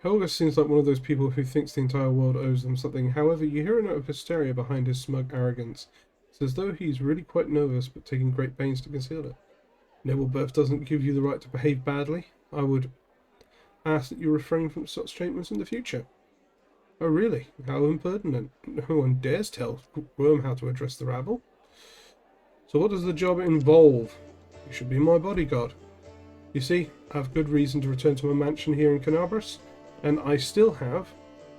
Helga seems like one of those people who thinks the entire world owes them something. However, you hear a note of hysteria behind his smug arrogance. It's as though he's really quite nervous, but taking great pains to conceal it. Noble birth doesn't give you the right to behave badly. I would ask that you refrain from such statements in the future. Oh really? How impertinent. No one dares tell Worm how to address the rabble. So what does the job involve? You should be my bodyguard. You see, I have good reason to return to my mansion here in Canabras. And I still have,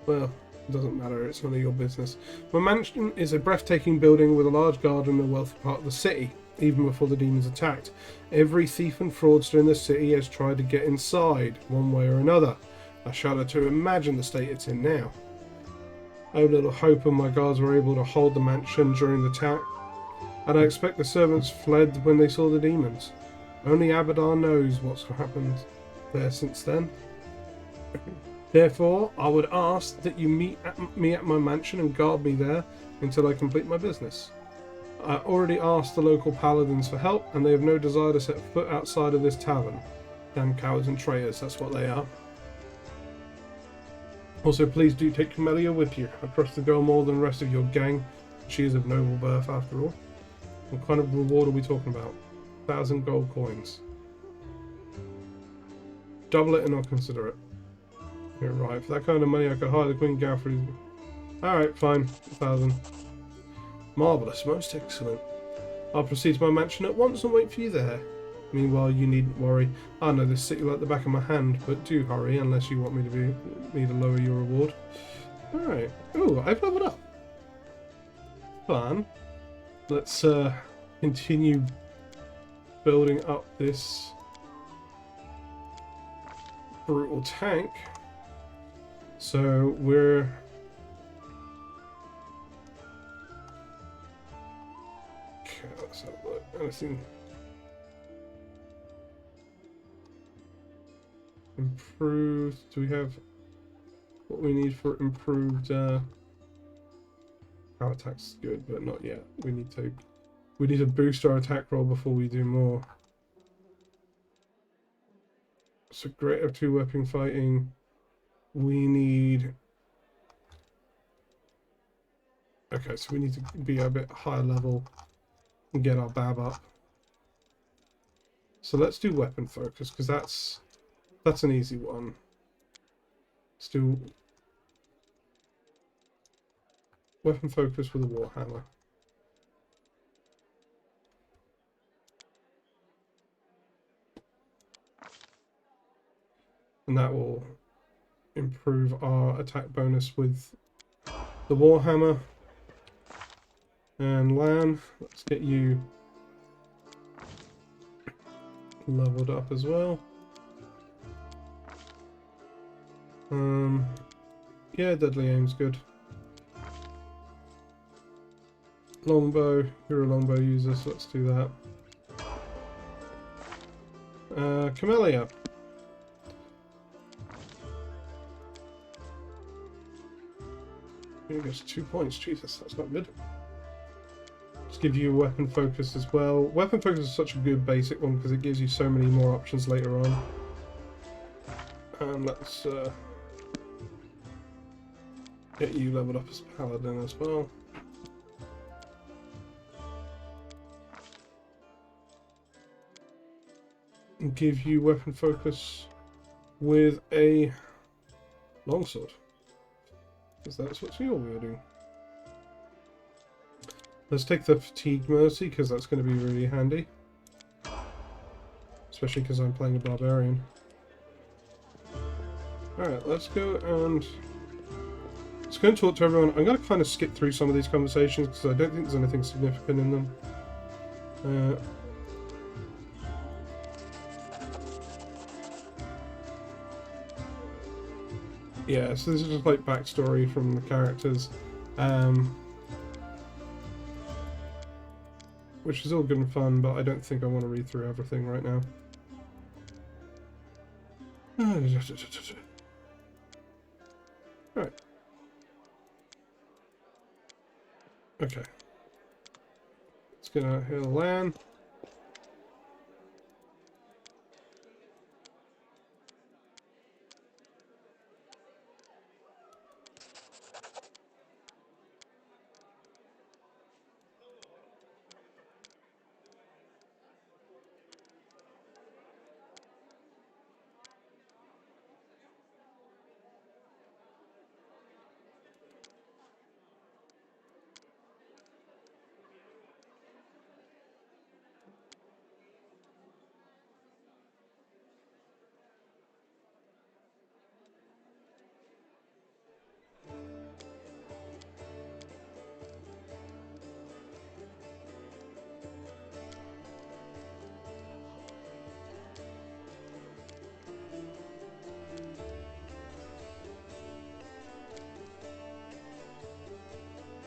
well, it doesn't matter, it's none of your business. My mansion is a breathtaking building with a large garden in a wealthy part of the city, even before the demons attacked. Every thief and fraudster in the city has tried to get inside, one way or another. I shudder to imagine the state it's in now. I have little hope and my guards were able to hold the mansion during the attack, and I expect the servants fled when they saw the demons. Only Abaddon knows what's happened there since then. Therefore, I would ask that you meet me at my mansion and guard me there until I complete my business. I already asked the local paladins for help, and they have no desire to set foot outside of this tavern. Damn cowards and traitors, that's what they are. Also, please do take Camellia with you. I trust the girl more than the rest of your gang. She is of noble birth, after all. What kind of reward are we talking about? 1,000 gold coins. Double it and I'll consider it. You're right. For that kind of money, I could hire the Queen Galfrey. Alright, fine. 1,000. Marvellous. Most excellent. I'll proceed to my mansion at once and wait for you there. Meanwhile, you needn't worry. I know this city like the back of my hand, but do hurry unless you want me to lower your reward. Alright. Ooh, I've leveled up. Fun. Let's continue building up this brutal tank. So we're okay, let's have a look. Anything improved? Do we have what we need for improved power attack's good, but not yet. We need to boost our attack roll before we do more. So greater 2 weapon fighting. We need... Okay, so we need to be a bit higher level and get our BAB up. So let's do weapon focus, because that's an easy one. Still weapon focus with a warhammer. And that will improve our attack bonus with the warhammer. And Lan, let's get you leveled up as well. Yeah, deadly aim's good. Longbow, you're a longbow user, so let's do that. Camellia. He gets 2 points. Jesus, that's not good. Just give you weapon focus as well. Weapon focus is such a good basic one because it gives you so many more options later on. And let's get you leveled up as paladin as well. And give you weapon focus with a longsword, because that's what you're wielding. Let's take the fatigue mercy because that's going to be really handy, especially because I'm playing a barbarian. Alright, let's go and let's go and talk to everyone. I'm going to kind of skip through some of these conversations because I don't think there's anything significant in them. Yeah, so this is just like backstory from the characters, which is all good and fun, but I don't think I want to read through everything right now. Right. Okay. Let's get out here, Lan.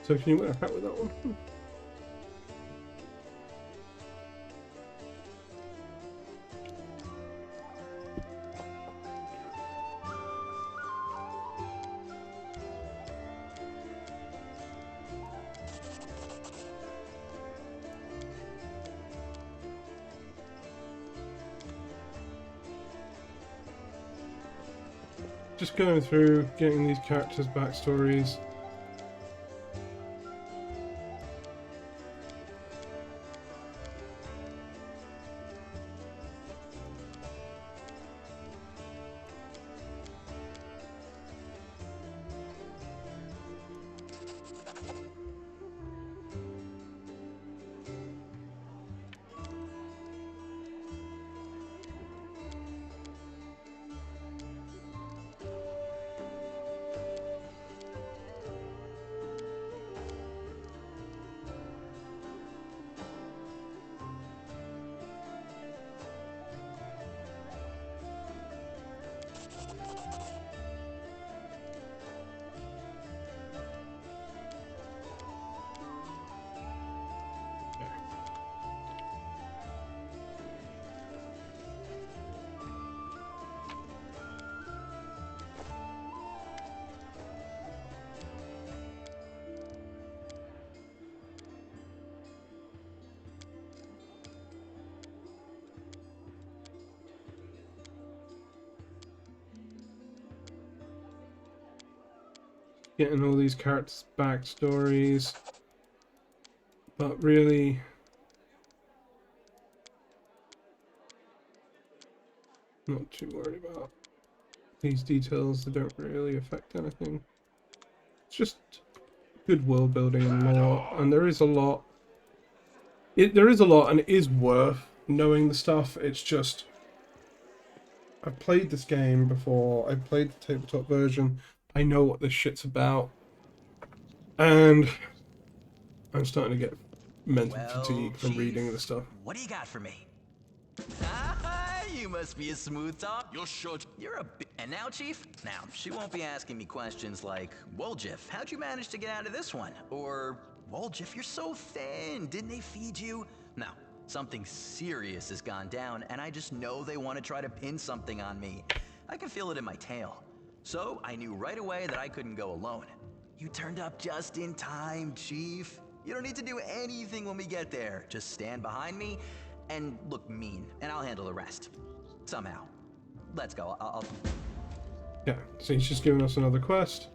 So can you wear a hat with that one? Just going through, getting these characters' backstories. Getting all these characters' backstories, but really not too worried about these details, they don't really affect anything. It's just good world building and lore, and there is a lot. There is a lot, and it is worth knowing the stuff. It's just, I've played this game before. I played the tabletop version. I know what this shit's about, and I'm starting to get mental fatigue from reading the stuff. What do you got for me? Ah, you must be a smooth talk. You're short. You're a and now, Chief? Now, she won't be asking me questions like, Woljif, how'd you manage to get out of this one? Or, Woljif, you're so thin. Didn't they feed you? No, something serious has gone down, and I just know they want to try to pin something on me. I can feel it in my tail. So, I knew right away that I couldn't go alone. You turned up just in time, Chief. You don't need to do anything when we get there. Just stand behind me and look mean, and I'll handle the rest. Somehow. Let's go. I'll... Yeah, so he's just giving us another quest.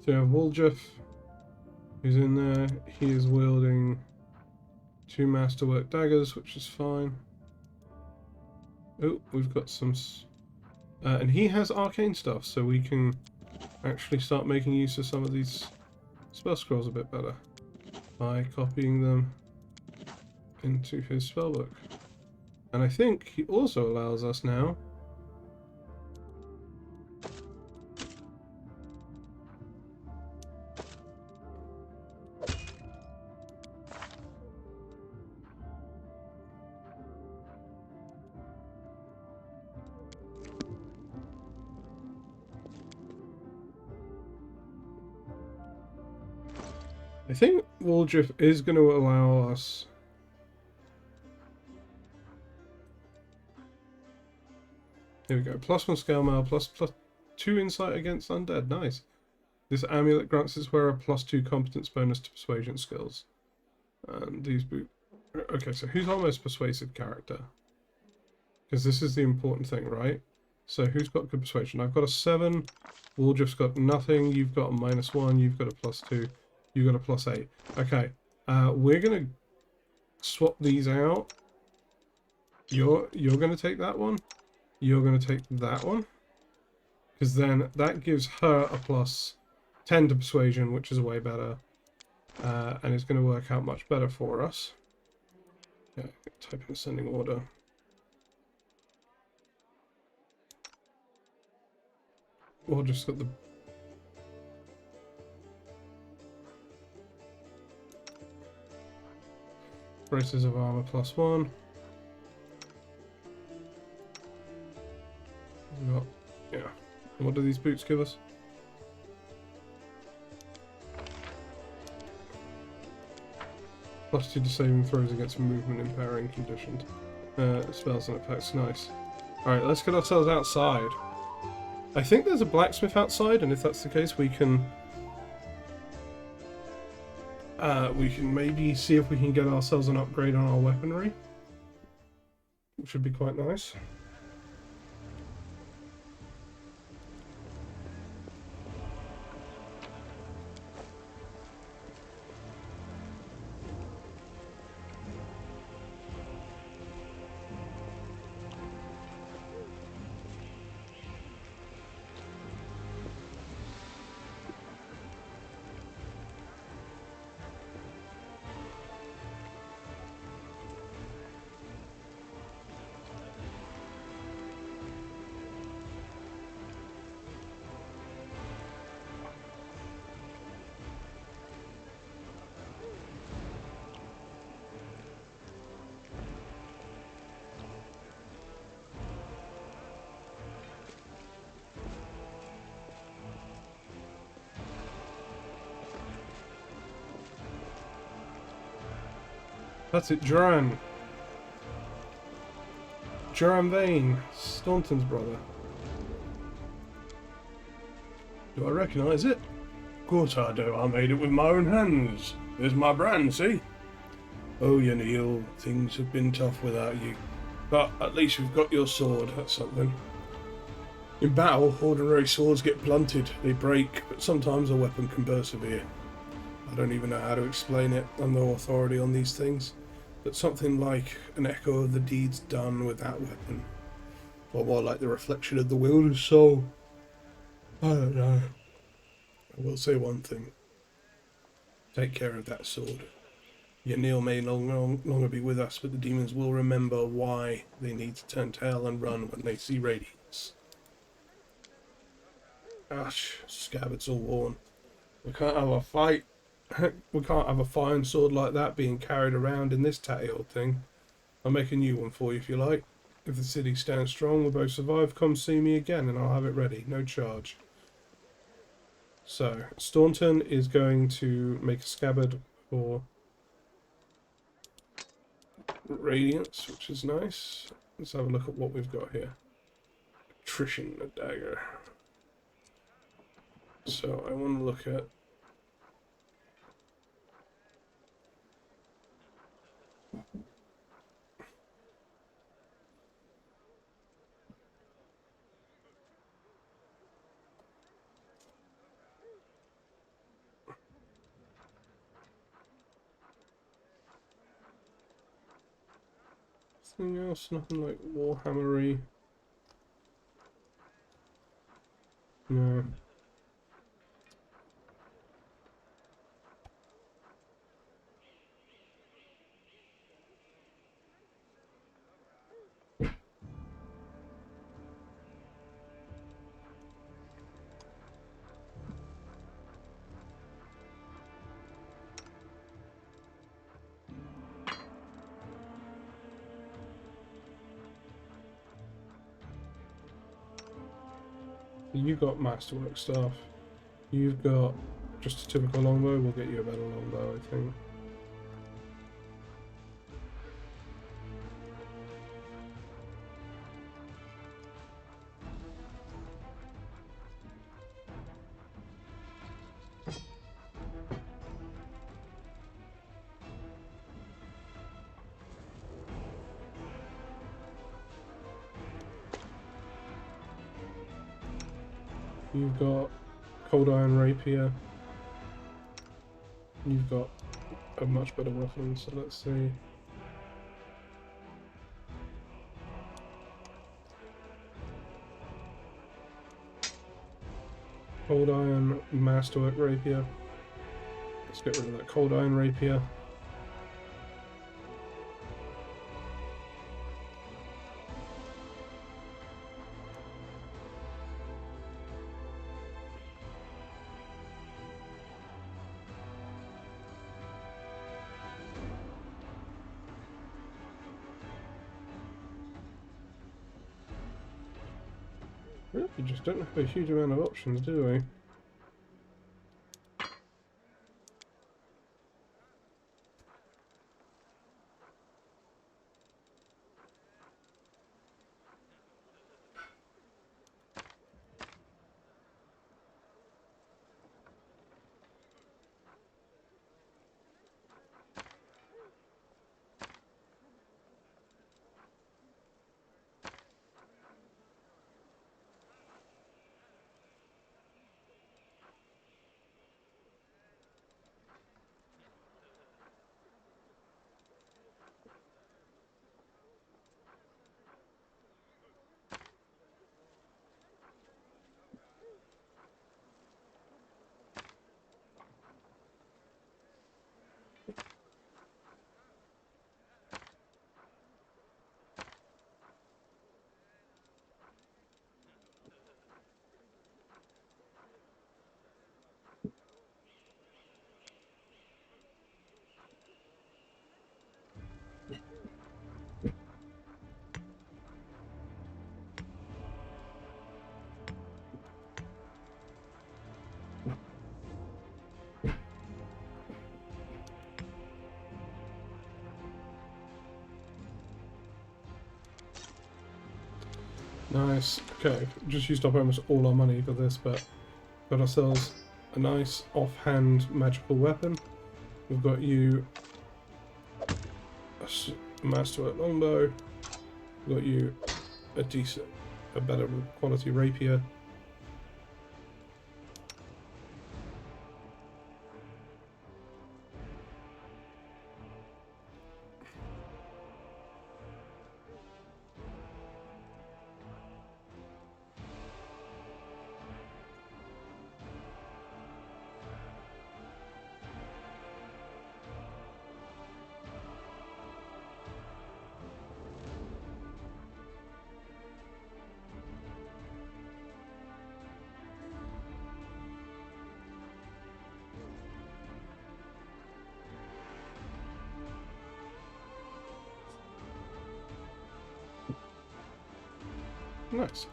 So we have Woljif, who's in there. He is wielding 2 masterwork daggers, which is fine. Oh, we've got some... and he has arcane stuff, so we can actually start making use of some of these spell scrolls a bit better by copying them into his spellbook. And I think he also allows us now I think Woljif is going to allow us here we go, +1 scale mail, +2 insight against undead. Nice. This amulet grants its wearer +2 competence bonus to persuasion skills. And these okay, so who's our most persuasive character? Because this is the important thing, right? So who's got good persuasion? I've got a 7. Woljif's got nothing. You've got a -1. You've got a +2. You got a +8. Okay, we're gonna swap these out. You're gonna take that one. You're gonna take that one, because then that gives her a +10 to persuasion, which is way better, and it's gonna work out much better for us. Yeah, type in ascending order. Or just got the braces of armor +1. We've got, yeah. What do these boots give us? +2 to saving throws against movement impairing conditions. Spells and effects, nice. Alright, let's get ourselves outside. I think there's a blacksmith outside, and if that's the case, we can maybe see if we can get ourselves an upgrade on our weaponry, which would be quite nice. That's it, Duran. Duran Vane, Staunton's brother. Do I recognise it? Of course I do. I made it with my own hands. There's my brand, see? Oh, you Neil, things have been tough without you. But at least we've got your sword, that's something. In battle, ordinary swords get blunted, they break, but sometimes a weapon can persevere. I don't even know how to explain it, I'm no authority on these things, but something like an echo of the deeds done with that weapon. Or more like the reflection of the wielder's soul. I don't know. I will say one thing. Take care of that sword. Yanil may no longer be with us, but the demons will remember why they need to turn tail and run when they see radiance. Gosh, scabbard's all worn. We can't have a fight. We can't have a fine sword like that being carried around in this tatty old thing. I'll make a new one for you if you like. If the city stands strong, we both survive, come see me again and I'll have it ready, no charge. So, Staunton is going to make a scabbard for Radiance, which is nice. Let's have a look at what we've got here. Attrition, a dagger. So, I want to look at anything else, nothing like Warhammery. No. You've got masterwork stuff. You've got just a typical longbow. We'll get you a better longbow, I think. You've got cold iron rapier. You've got a much better weapon, so let's see. Cold iron masterwork rapier. Let's get rid of that cold iron rapier. Really, just don't have a huge amount of options, do we? Nice. Okay, just used up almost all our money for this, but got ourselves a nice offhand magical weapon. We've got you a masterwork longbow. We've got you a decent a better quality rapier. Nice.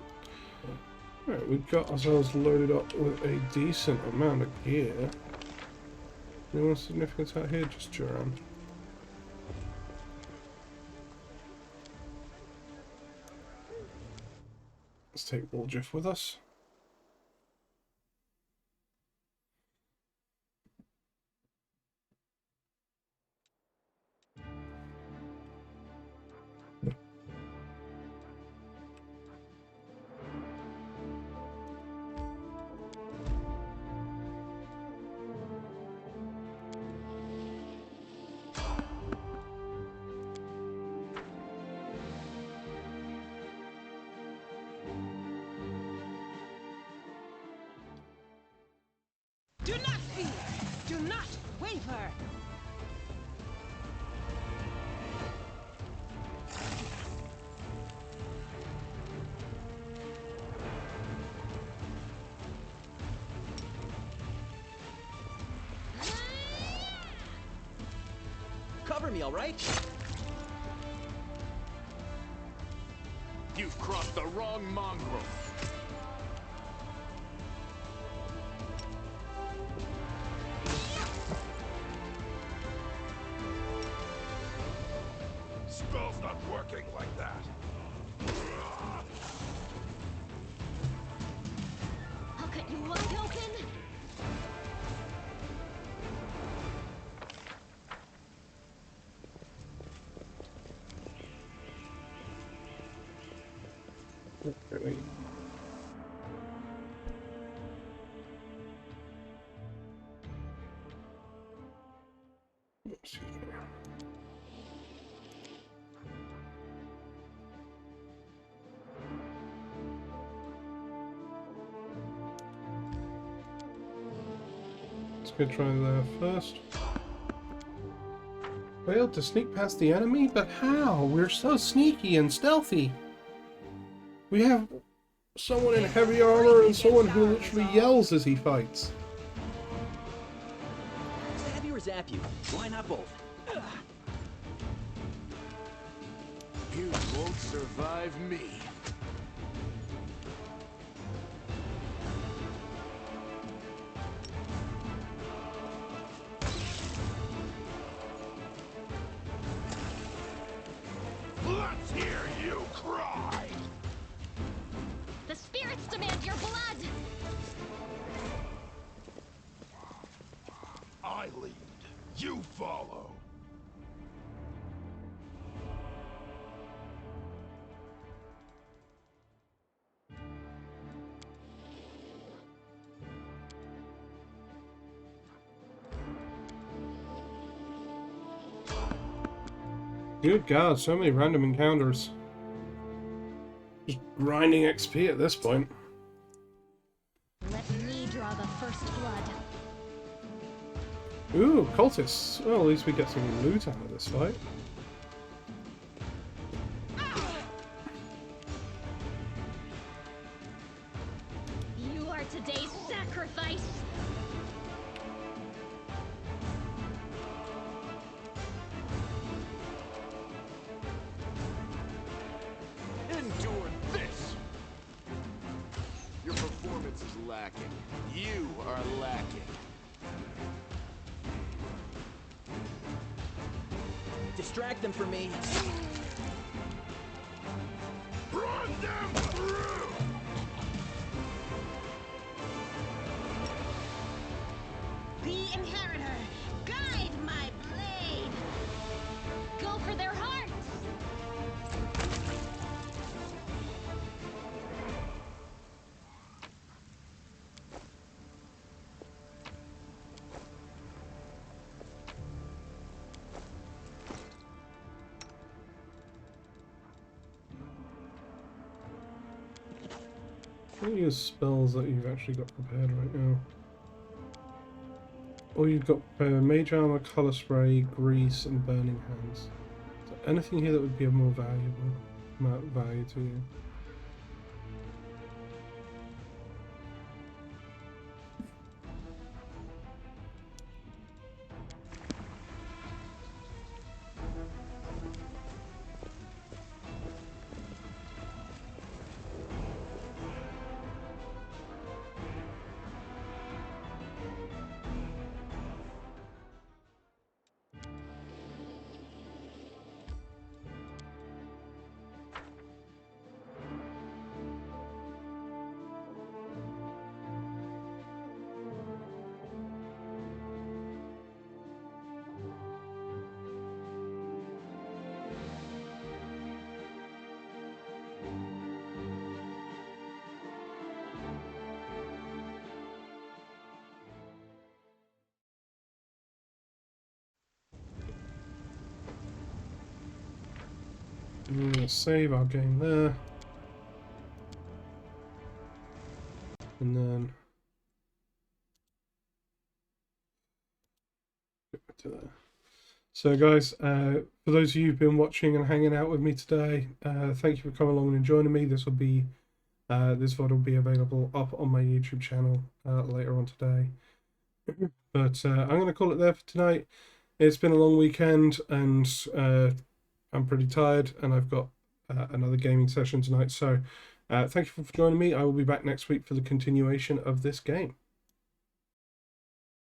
Right, we've got ourselves loaded up with a decent amount of gear. Anyone significant out here? Just Duran. Let's take Woljif with us. Do not fear! Do not waver! Cover me, all right? You've crossed the wrong mongrel. Spell's not working like that. I'll cut you wide open. Really? Excuse me. Let's go try there first. Failed to sneak past the enemy? But how? We're so sneaky and stealthy. We have someone in heavy armor and someone who literally yells as he fights. Stab you or zap you? Why not both? You won't survive me. Let's hear you cry! The spirits demand your blood! I lead. You follow. Good God, so many random encounters. Just grinding XP at this point. Let me draw the first blood. Ooh, cultists. Well, at least we get some loot out of this fight. You are today's sacrifice! Endure this! Your performance is lacking. You are lacking. Distract them from me. Run them through! The Inheritor, guide my blade! Go for their hearts! What are your spells that you've actually got prepared right now? Or you've got Mage Armor, Colour Spray, Grease, and Burning Hands. Is there anything here that would be of more value to you? I'm going to save our game there. And then go back to there. So guys, for those of you who've been watching and hanging out with me today, thank you for coming along and joining me. This VOD will be available up on my YouTube channel later on today. But I'm going to call it there for tonight. It's been a long weekend and I'm pretty tired, and I've got another gaming session tonight. So thank you for joining me. I will be back next week for the continuation of this game.